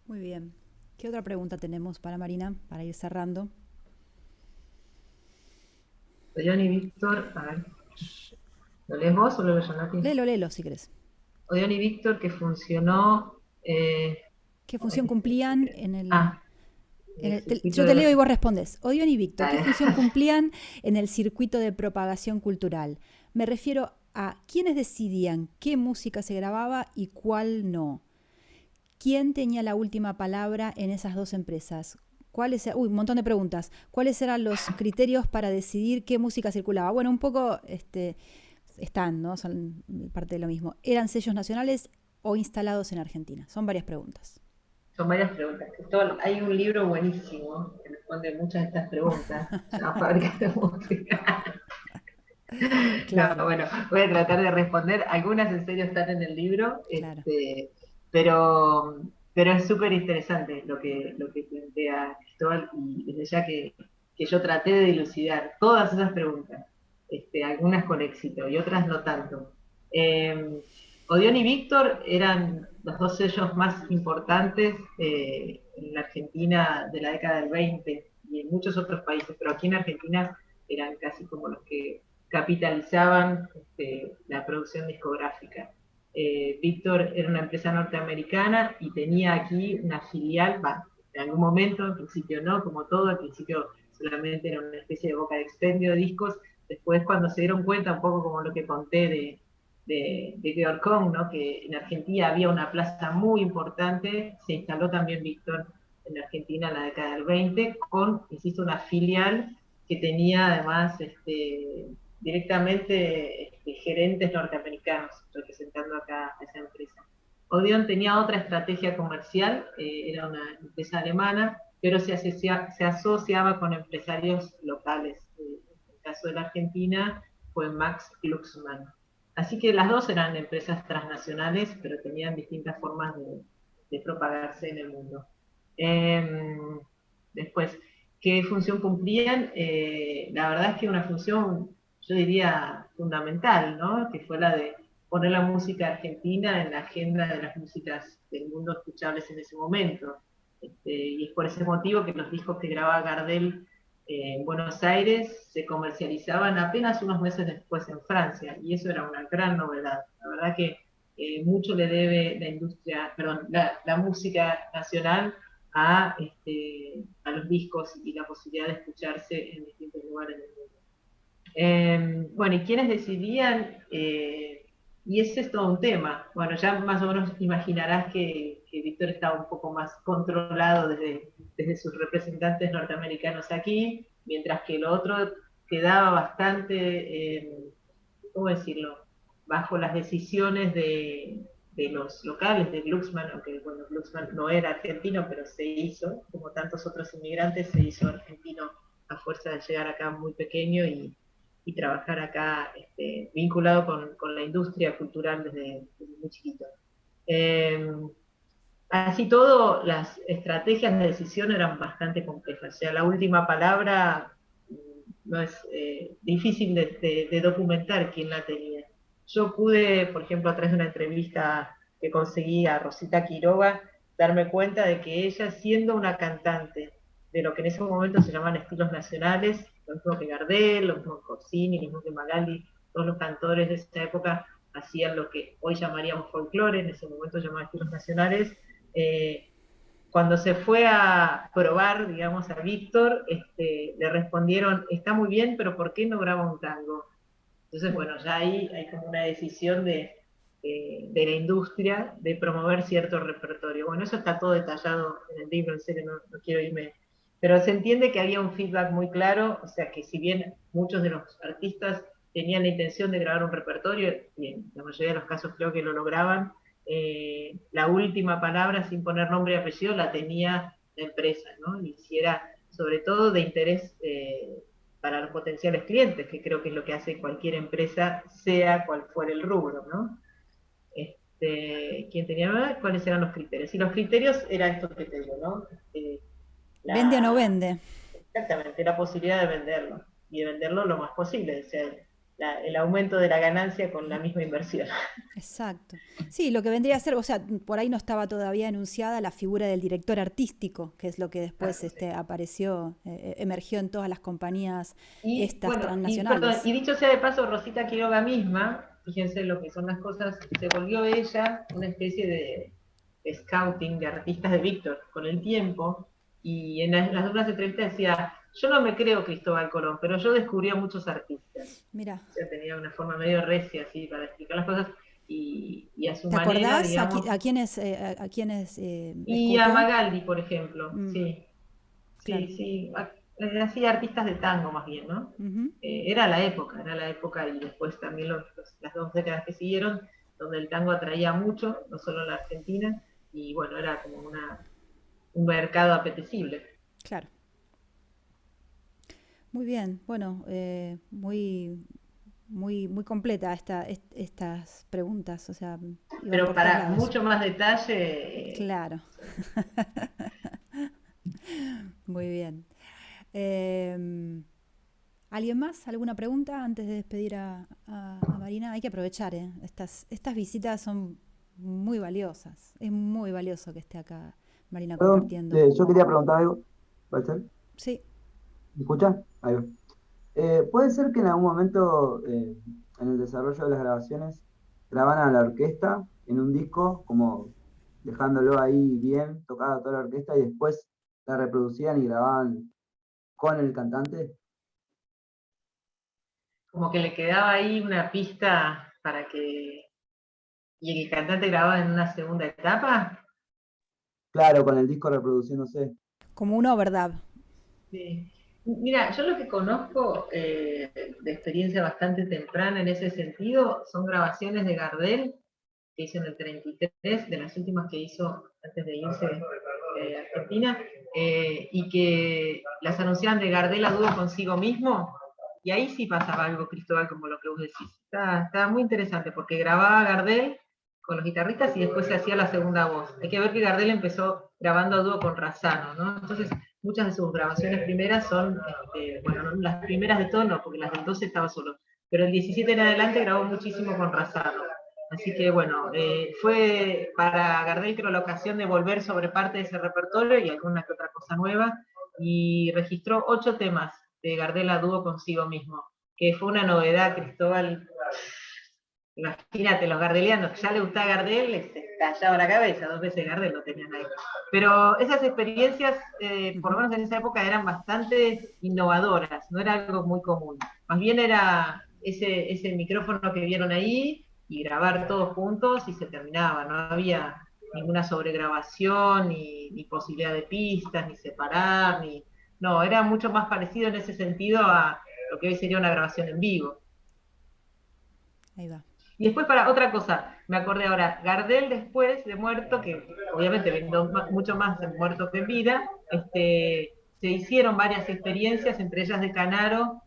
Muy bien. ¿Qué otra pregunta tenemos para Marina, para ir cerrando? Odión y Víctor, a ver. ¿Lo lees vos o lo leo yo, Nati? Léelo, si querés. Odión y Víctor, que funcionó... ¿Qué función cumplían en el...? Yo te leo y vos respondés. Odión y Víctor, ¿qué función cumplían en el circuito de propagación cultural? Me refiero a quiénes decidían qué música se grababa y cuál no. ¿Quién tenía la última palabra en esas dos empresas? un montón de preguntas. ¿Cuáles eran los criterios para decidir qué música circulaba? Bueno, un poco están, ¿no? Son parte de lo mismo. ¿Eran sellos nacionales o instalados en Argentina? Son varias preguntas. Son varias preguntas. Cristóbal, hay un libro buenísimo que responde muchas de estas preguntas. Se llama Fábrica de Música. Claro. No, bueno, voy a tratar de responder. Algunas en serio están en el libro, Claro. pero es súper interesante lo que plantea Cristóbal, y desde ya que yo traté de dilucidar todas esas preguntas, algunas con éxito y otras no tanto. Odeón y Víctor eran los dos sellos más importantes en la Argentina de la década del 20 y en muchos otros países, pero aquí en Argentina eran casi como los que capitalizaban la producción discográfica. Víctor era una empresa norteamericana y tenía aquí una filial, en algún momento, al principio no, como todo, al principio solamente era una especie de boca de expendio de discos. Después, cuando se dieron cuenta, un poco como lo que conté de Georg Kohn, ¿no? Que en Argentina había una plaza muy importante, se instaló también Víctor en Argentina en la década del 20, con, insisto, una filial que tenía además directamente gerentes norteamericanos representando acá a esa empresa. Odeón tenía otra estrategia comercial, era una empresa alemana, pero se asociaba con empresarios locales. En el caso de la Argentina fue Max Glucksmann. Así que las dos eran empresas transnacionales, pero tenían distintas formas de propagarse en el mundo. Después, ¿qué función cumplían? La verdad es que una función, yo diría, fundamental, ¿no? Que fue la de poner la música argentina en la agenda de las músicas del mundo escuchables en ese momento. Y es por ese motivo que los discos que grababa Gardel en Buenos Aires se comercializaban apenas unos meses después en Francia, y eso era una gran novedad. La verdad que mucho le debe la industria, perdón, la música nacional a los discos y la posibilidad de escucharse en distintos lugares del mundo. Bueno, ¿y quiénes decidían? Y ese es todo un tema. Bueno, ya más o menos imaginarás que Víctor estaba un poco más controlado desde sus representantes norteamericanos aquí, mientras que el otro quedaba bastante, ¿cómo decirlo?, bajo las decisiones de los locales, de Glucksmann, aunque bueno, Glucksmann no era argentino, pero se hizo, como tantos otros inmigrantes, se hizo argentino a fuerza de llegar acá muy pequeño y trabajar acá vinculado con la industria cultural desde muy chiquito. Así todo, las estrategias de decisión eran bastante complejas. O sea, la última palabra no es difícil de documentar quién la tenía. Yo pude, por ejemplo, a través de una entrevista que conseguí a Rosita Quiroga, darme cuenta de que ella, siendo una cantante de lo que en ese momento se llamaban estilos nacionales, lo mismo que Gardel, lo mismo que Corsini, lo mismo que Magaldi, todos los cantores de esa época hacían lo que hoy llamaríamos folclore, en ese momento llamaban estilos nacionales. Cuando se fue a probar, digamos, a Víctor, le respondieron, está muy bien, pero ¿por qué no graba un tango? Entonces, bueno, ya ahí hay como una decisión de la industria de promover cierto repertorio. Bueno, eso está todo detallado en el libro, en serio, no quiero irme. Pero se entiende que había un feedback muy claro, o sea que si bien muchos de los artistas tenían la intención de grabar un repertorio, y en la mayoría de los casos creo que lo lograban, la última palabra, sin poner nombre y apellido, la tenía la empresa, ¿no? Y si era sobre todo de interés para los potenciales clientes, que creo que es lo que hace cualquier empresa, sea cual fuera el rubro, ¿no? ¿Quién tenía? ¿Cuáles eran los criterios? Y los criterios era esto que te digo, ¿no? ¿Vende o no vende? Exactamente, la posibilidad de venderlo, y de venderlo lo más posible, o sea, el aumento de la ganancia con la misma inversión. Exacto. Sí, lo que vendría a ser, o sea, por ahí no estaba todavía enunciada la figura del director artístico, que es lo que después apareció, emergió en todas las compañías transnacionales. Y dicho sea de paso, Rosita Quiroga misma, fíjense lo que son las cosas, se volvió ella una especie de scouting de artistas de Víctor con el tiempo, y en las otras entrevistas decía, yo no me creo Cristóbal Colón, pero yo descubrí a muchos artistas. Mira. O sea, tenía una forma medio recia así para explicar las cosas, y a su ¿Te manera, acordás digamos, a quiénes y a Magaldi, por ejemplo, sí. claro. Sí, hacía artistas de tango más bien, ¿no? Ujú. Era la época y después también las 2 décadas que siguieron, donde el tango atraía mucho, no solo en la Argentina, y bueno, era como un mercado apetecible. Claro. Muy bien, bueno, muy completa estas preguntas, o sea, iban Pero por todos para lados. mucho más detalle, Claro. Muy bien. Em, ¿Alguien más? ¿Alguna pregunta antes de despedir a Marina? Hay que aprovechar, ¿eh? Estas visitas son muy valiosas. Es muy valioso que esté acá Marina Perdón, compartiendo. yo quería preguntar algo. ¿Puede ser? Sí. ¿Me escucha? Ahí va. ¿Puede ser que en algún momento en el desarrollo de las grabaciones grabaran a la orquesta en un disco, como dejándolo ahí bien, tocada toda la orquesta, y después la reproducían y grababan con el cantante? como que le quedaba ahí una pista para que... ¿Y el cantante grababa en una segunda etapa? Claro, con el disco reproduciéndose. Como un overdub. Sí. Mira, yo lo que conozco de experiencia bastante temprana en ese sentido son grabaciones de Gardel, que hizo en el 33, de las últimas que hizo antes de irse a Argentina, y que las anunciaban de Gardel a dúo consigo mismo, y ahí sí pasaba algo, Cristóbal, como lo que vos decís. Está muy interesante, porque grababa a Gardel con los guitarristas y después se hacía la segunda voz. Hay que ver que Gardel empezó grabando a dúo con Razzano, ¿no? Entonces, muchas de sus grabaciones primeras son, bueno, no, las primeras de todo no, porque las del 12 estaba solo, pero el 17 en adelante grabó muchísimo con Razzano. Así que bueno, fue para Gardel creo la ocasión de volver sobre parte de ese repertorio y alguna que otra cosa nueva, y registró 8 temas de Gardel a dúo consigo mismo, que fue una novedad, Cristóbal. Imagínate, los gardelianos, ya le gustaba Gardel, les estallaba la cabeza, 2 veces Gardel lo tenían ahí. Pero esas experiencias, por lo menos en esa época, eran bastante innovadoras, no era algo muy común. Más bien era ese micrófono que vieron ahí y grabar todos juntos y se terminaba, no había ninguna sobregrabación, ni posibilidad de pistas, ni separar, no, era mucho más parecido en ese sentido a lo que hoy sería una grabación en vivo. Ahí va. Y después para otra cosa, me acordé ahora, Gardel después de muerto, que obviamente vendió mucho más en muerto que en vida, se hicieron varias experiencias, entre ellas de Canaro,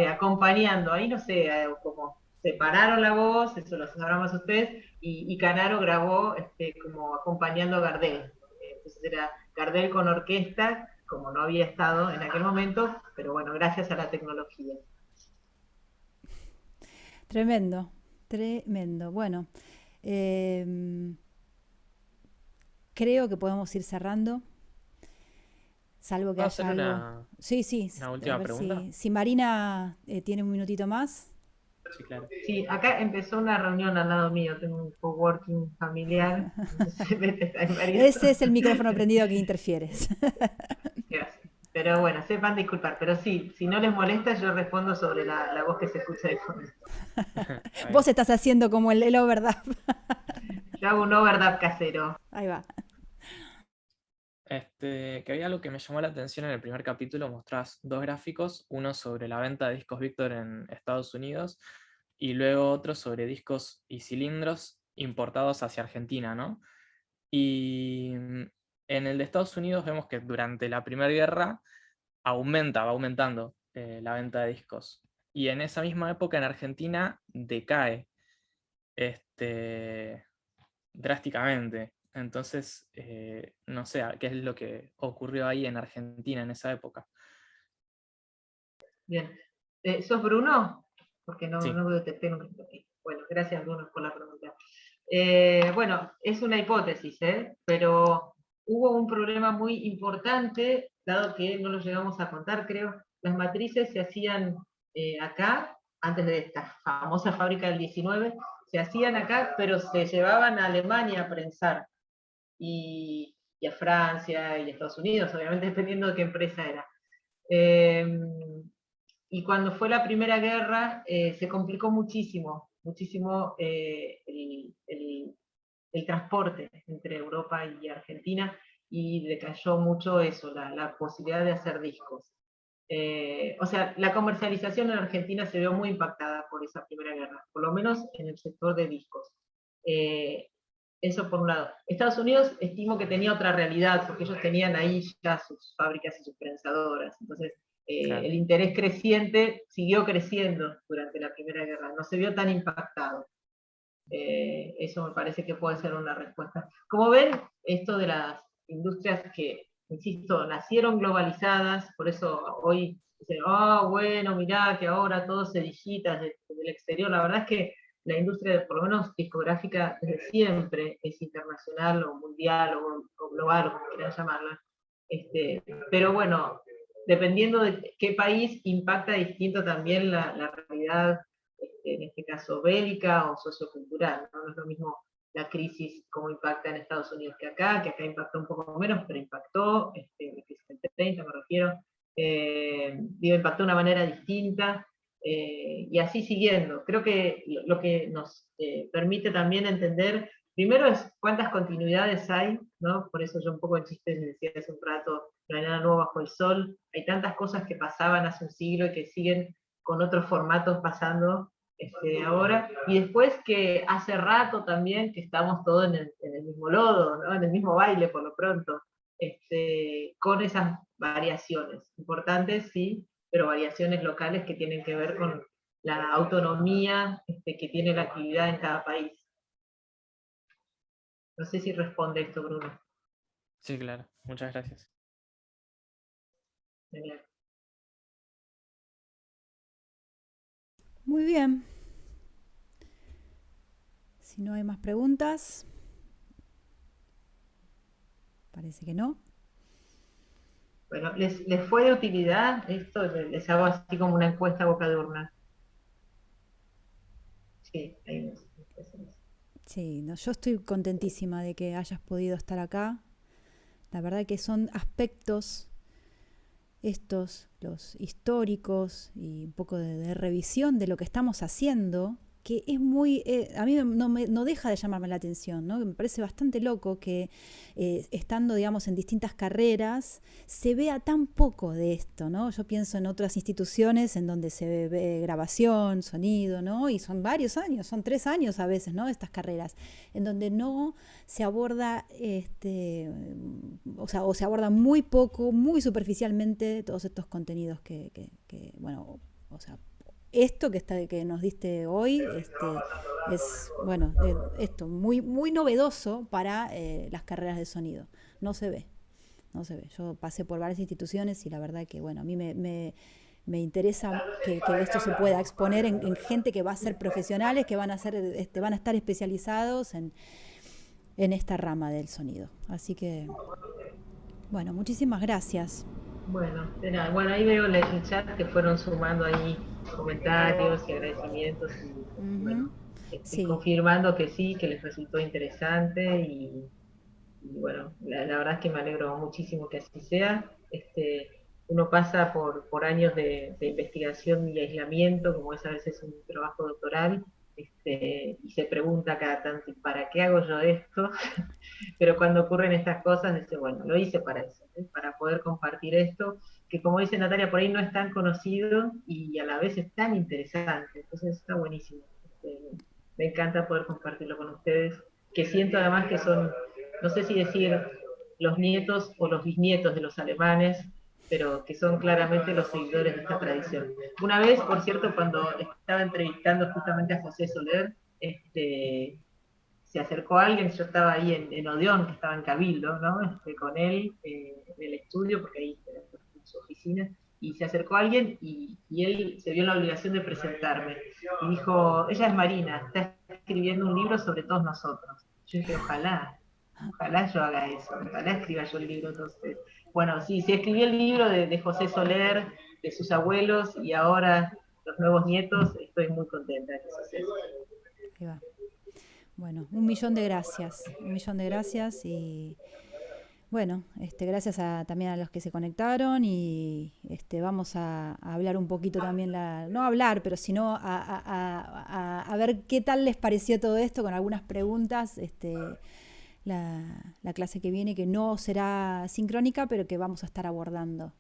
acompañando, ahí no sé, como separaron la voz, eso lo sabrán más ustedes, y Canaro grabó como acompañando a Gardel. Entonces era Gardel con orquesta, como no había estado en aquel momento, pero bueno, gracias a la tecnología. Tremendo, tremendo. Bueno, creo que podemos ir cerrando, salvo que ¿Puedo haya hacer algo. Sí, una a última ver pregunta? si Marina tiene un minutito más. Sí, claro. Sí, acá empezó una reunión al lado mío, tengo un coworking familiar, entonces hay varios. Ese es el micrófono prendido que interfieres. Gracias. Pero bueno, sepan disculpar, pero sí, si no les molesta, yo respondo sobre la voz que se escucha de fondo. Vos estás haciendo como el overdub. Yo hago un overdub casero. Ahí va. Que había algo que me llamó la atención en el primer capítulo, mostrás 2 gráficos, uno sobre la venta de discos Víctor en Estados Unidos y luego otro sobre discos y cilindros importados hacia Argentina, ¿no? Y en el de Estados Unidos vemos que durante la Primera Guerra va aumentando la venta de discos. Y en esa misma época en Argentina decae drásticamente. Entonces, no sé qué es lo que ocurrió ahí en Argentina en esa época. Bien. ¿Sos Bruno? Porque no Sí. detecté. Bueno, gracias Bruno por la pregunta. Bueno, es una hipótesis, pero hubo un problema muy importante, dado que no lo llegamos a contar, creo. Las matrices se hacían acá, antes de esta famosa fábrica del 19, se hacían acá, pero se llevaban a Alemania a prensar, y a Francia y a Estados Unidos, obviamente dependiendo de qué empresa era. Y cuando fue la Primera Guerra, se complicó muchísimo el transporte entre Europa y Argentina, y decayó mucho eso, la posibilidad de hacer discos. O sea, la comercialización en Argentina se vio muy impactada por esa Primera Guerra, por lo menos en el sector de discos. Eso por un lado. Estados Unidos estimo que tenía otra realidad, porque ellos tenían ahí ya sus fábricas y sus prensadoras. Entonces, Claro. el interés creciente siguió creciendo durante la Primera Guerra, no se vio tan impactado. Eso me parece que puede ser una respuesta. Como ven, esto de las industrias que, insisto, nacieron globalizadas, por eso hoy dicen, bueno, mirá que ahora todo se digita desde el exterior. La verdad es que la industria, por lo menos discográfica, desde siempre es internacional o mundial o global, o como quieran llamarla. Pero bueno, dependiendo de qué país, impacta distinto también la realidad, en este caso bélica o sociocultural, ¿no? No es lo mismo la crisis como impacta en Estados Unidos que acá impactó un poco menos, pero impactó, la crisis del 30 me refiero, impactó de una manera distinta, y así siguiendo. Creo que lo que nos permite también entender, primero es cuántas continuidades hay, ¿no? Por eso yo un poco en chiste les decía hace un rato, no hay nada nuevo bajo el sol, hay tantas cosas que pasaban hace un siglo y que siguen con otros formatos pasando ahora, y después que hace rato también que estamos todos en el mismo lodo, ¿no? En el mismo baile por lo pronto, con esas variaciones importantes, sí, pero variaciones locales que tienen que ver con la autonomía que tiene la actividad en cada país. No sé si responde esto, Bruno. Sí, claro. Muchas gracias. Genial. Muy bien. Si no hay más preguntas, parece que no. Bueno, ¿les fue de utilidad esto? Les hago así como una encuesta boca de urna. Sí, ahí nos. Sí, no, yo estoy contentísima de que hayas podido estar acá. La verdad que son aspectos estos, los históricos y un poco de revisión de lo que estamos haciendo, que es muy, a mí no deja de llamarme la atención, ¿no? Me parece bastante loco que estando, digamos, en distintas carreras, se vea tan poco de esto, ¿no? Yo pienso en otras instituciones en donde se ve grabación, sonido, ¿no? Y son varios años, son 3 años a veces, ¿no? Estas carreras, en donde no se aborda, o se aborda muy poco, muy superficialmente todos estos contenidos que bueno, o sea, esto que nos diste hoy es, bueno, esto, muy, muy novedoso para las carreras de sonido. No se ve. Yo pasé por varias instituciones y la verdad que, bueno, a mí me interesa que esto se pueda exponer en gente que va a ser profesionales, que van a estar especializados en esta rama del sonido. Así que, bueno, muchísimas gracias. Bueno, de nada. Bueno, ahí veo el chat que fueron sumando ahí comentarios y agradecimientos y bueno, Sí. confirmando que sí, que les resultó interesante y bueno, la verdad es que me alegro muchísimo que así sea. Uno pasa por años de investigación y aislamiento, como es a veces un trabajo doctoral, y se pregunta cada tanto, ¿para qué hago yo esto? Pero cuando ocurren estas cosas, dice, bueno, lo hice para eso, para poder compartir esto, que como dice Natalia, por ahí no es tan conocido y a la vez es tan interesante, entonces está buenísimo. Me encanta poder compartirlo con ustedes, que siento además que son, no sé si decir los nietos o los bisnietos de los alemanes, pero que son claramente los seguidores de esta tradición. Una vez, por cierto, cuando estaba entrevistando justamente a José Soler, se acercó alguien, yo estaba ahí en Odeón, que estaba en Cabildo, ¿no? Con él en el estudio, porque ahí era su oficina, y se acercó alguien y él se vio en la obligación de presentarme. Y dijo, ella es Marina, está escribiendo un libro sobre todos nosotros. Yo dije, ojalá yo haga eso, ojalá escriba yo el libro. Entonces, bueno, sí, escribí el libro de José Soler, de sus abuelos, y ahora los nuevos nietos, estoy muy contenta de que suceda. Ahí va. Bueno, 1.000.000 de gracias y bueno, gracias también a los que se conectaron y vamos a hablar un poquito también, no hablar, pero sino a ver qué tal les pareció todo esto con algunas preguntas la clase que viene, que no será sincrónica, pero que vamos a estar abordando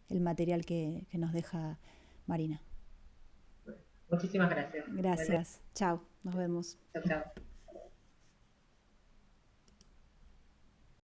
el material que nos deja Marina. Muchísimas gracias. Gracias. Chao. Nos vemos. Chao, chao.